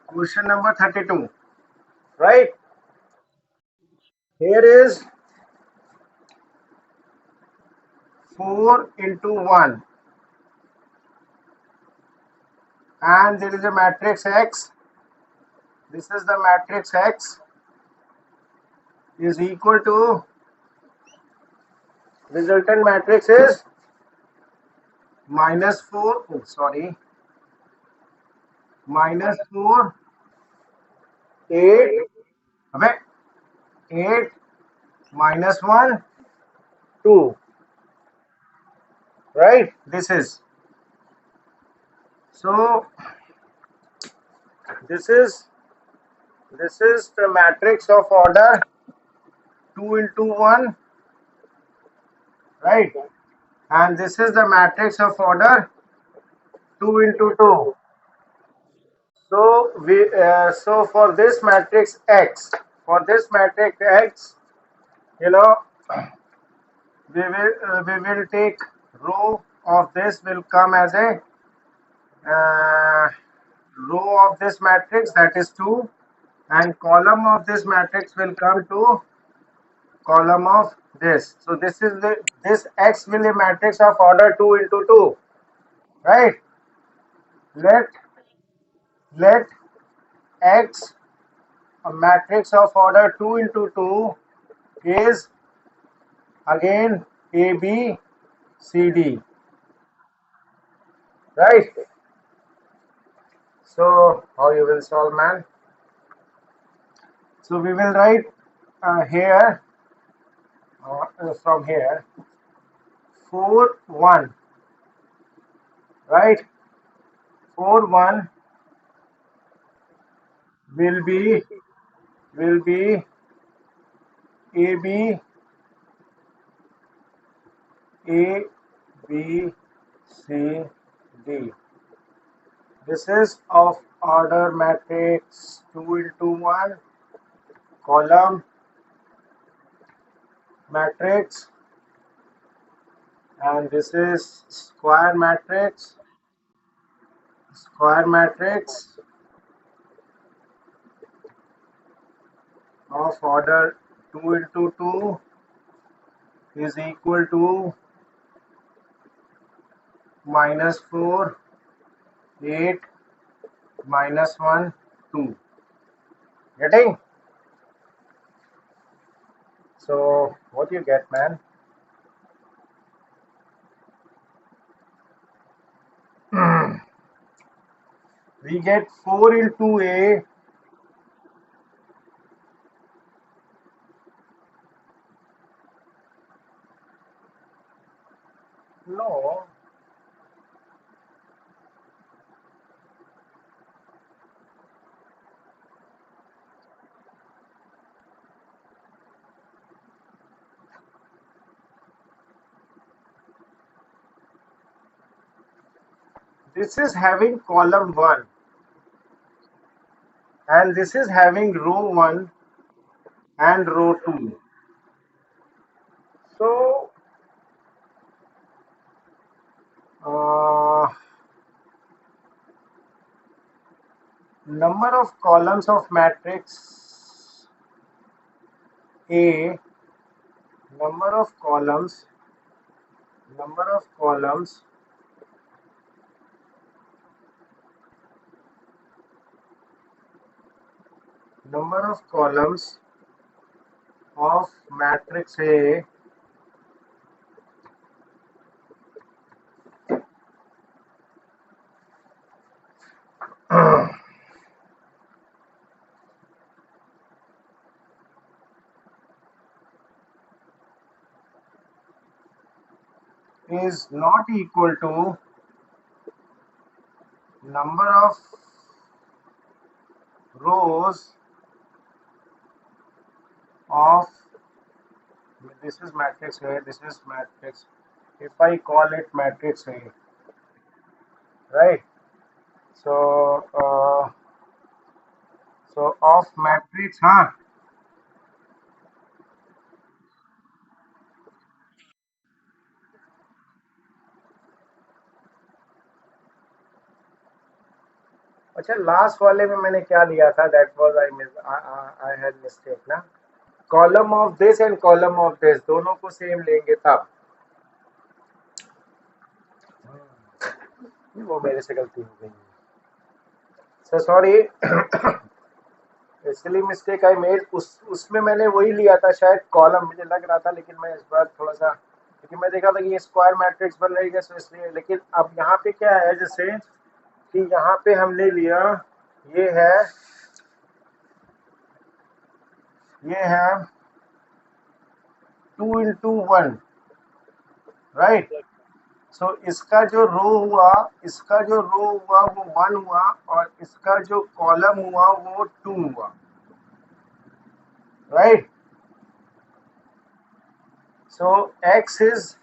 Question number 32. Right? Here is 4 into 1 and there is a matrix X. This is the matrix X is equal to resultant matrix is minus 4, oh, sorry, minus 4, 8, okay, 8, minus 1, 2, right? So this is this is the matrix of order 2 into 1, right? And this is the matrix of order 2 into 2. So for this matrix X, you know, we will take row of this will come as a uh, row of this matrix, that is 2, and column of this matrix will come to column of this. So this X will be a matrix of order 2 into 2, right? Let let X a matrix of order 2 into 2 is again A B C D, right? So how you will solve, man? So we will write here from here 4 1, right? 4 1 will be A B C D. This is of order matrix 2 into 1 column matrix, and this is square matrix of order 2 into 2 is equal to minus 4, 8, minus 1, 2. Getting? So what you get, man? We get 4 into A. No, this is having column 1 and this is having row 1 and row 2. So number of columns of matrix A, number of columns number of columns of matrix A is not equal to number of rows of, this is matrix A, this is matrix, if I call it matrix A, right? So so of matrix, हाँ. अच्छा, last वाले में मैंने क्या लिया था, that was I had mistake ना. Column of this and column of this दोनों को सेम लेंगे तब. वो मेरे से गलती हो गई, सो सॉरी. इसलिए मिस्टेक आई मेड, उसमें मैंने वही लिया था शायद कॉलम, मुझे लग रहा था, लेकिन मैं इस बार थोड़ा सा, क्योंकि मैं देखा था कि ये स्क्वायर मैट्रिक्स बन रही है, सो इसलिए. लेकिन अब यहाँ पे क्या है, जैसे कि यहाँ पे हमने लिया, ये है 2 into 1, राइट. सो इसका जो रो हुआ वो 1 हुआ और इसका जो कॉलम हुआ वो 2 हुआ, right. So x is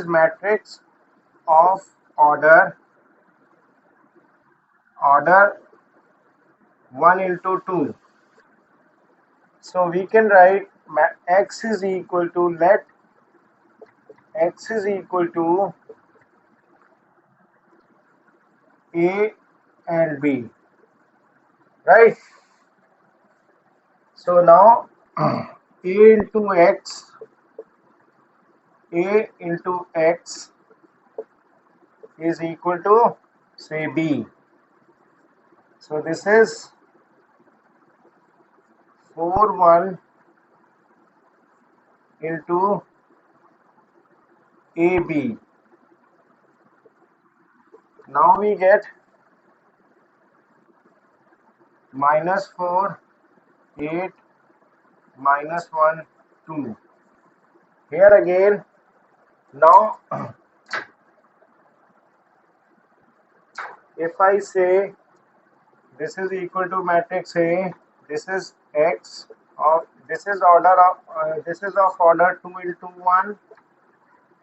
matrix of order 1 into 2. So we can write x is equal to, let x is equal to A and B, right? So now A into x is equal to, say, B. So this is 4 1 into AB. Now we get -4 8 -1 2. Here again, now if I say this is equal to matrix A, this is x, or this is of order 2 into 1,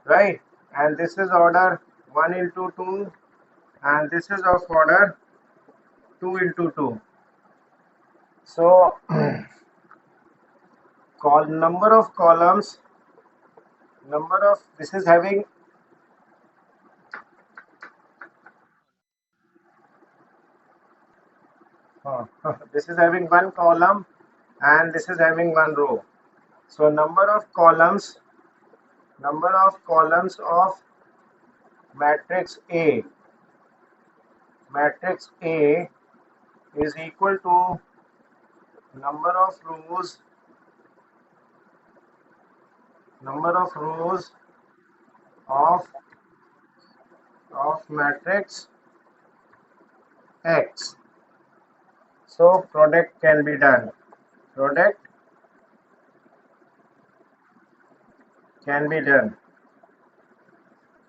right? And this is order 1 into 2, and this is of order 2 into 2. So number of columns, this is having this is having 1 column and this is having 1 row. So number of columns of matrix A is equal to number of rows of matrix X. So product can be done.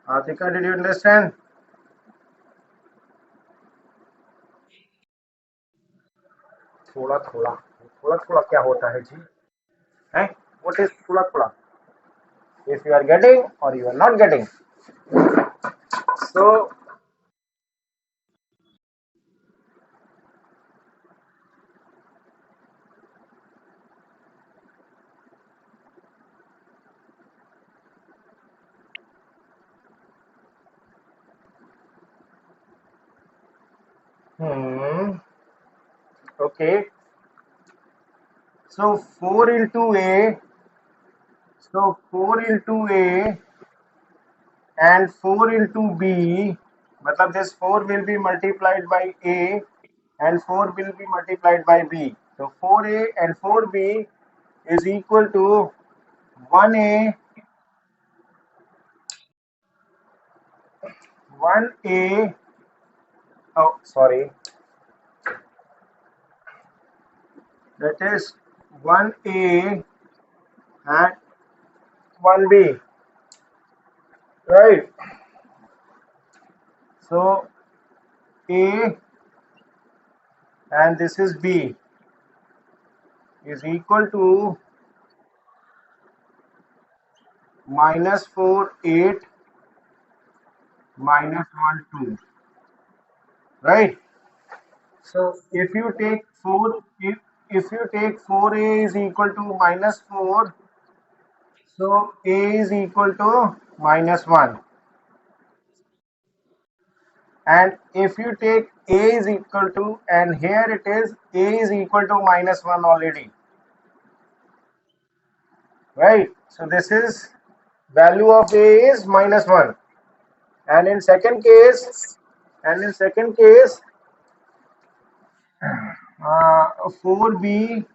Atika, did you understand? थोड़ा थोड़ा क्या होता है जी, है? what is thoda thoda? If you are getting or you are not getting. So okay. So 4 into A. So 4 into A and 4 into B. Matlab this 4 will be multiplied by A and 4 will be multiplied by B. So 4A and 4B is equal to 1A, 1A, oh sorry, that is 1A and 1B, right? So A and this is B is equal to minus 4, 8, minus 1, 2, right? So if you take 4, if you take 4A is equal to minus 4, so A is equal to minus 1. And if you take A is equal to, and here it is A is equal to minus 1 already, right? So this is value of A is minus 1. And in second case, 4B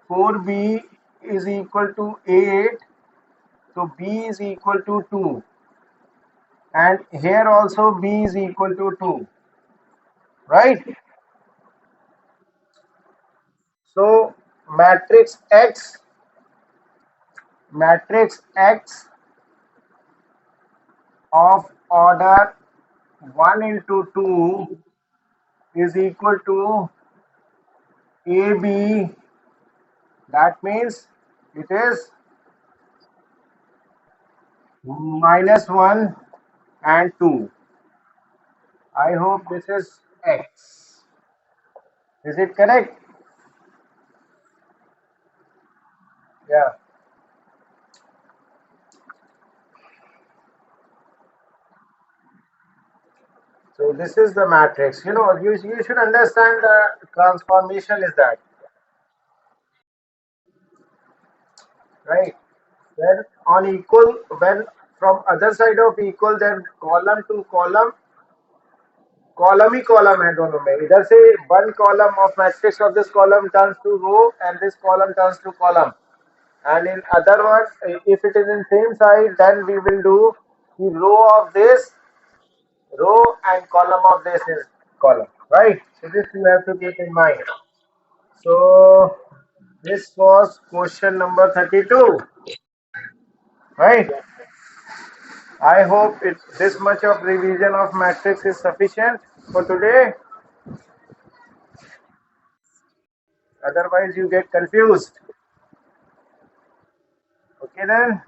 4B is equal to 8, so B is equal to 2, and here also B is equal to 2, right? So matrix X of order 1 into 2 is equal to AB. That means it is minus 1 and 2. I hope this is X. Is it correct? Yeah. So this is the matrix. You should understand the transformation is that, right? When on equal, when from other side of equal, then column to column, column he column है दोनों में. इधर से one column of matrix of this column turns to row and this column turns to column. And in other words, if it is in same side, then we will do the row of this row and column of this is column, right? So this you have to keep in mind. So this was question number 32, right? I hope this much of revision of matrix is sufficient for today. Otherwise, you get confused. Okay then.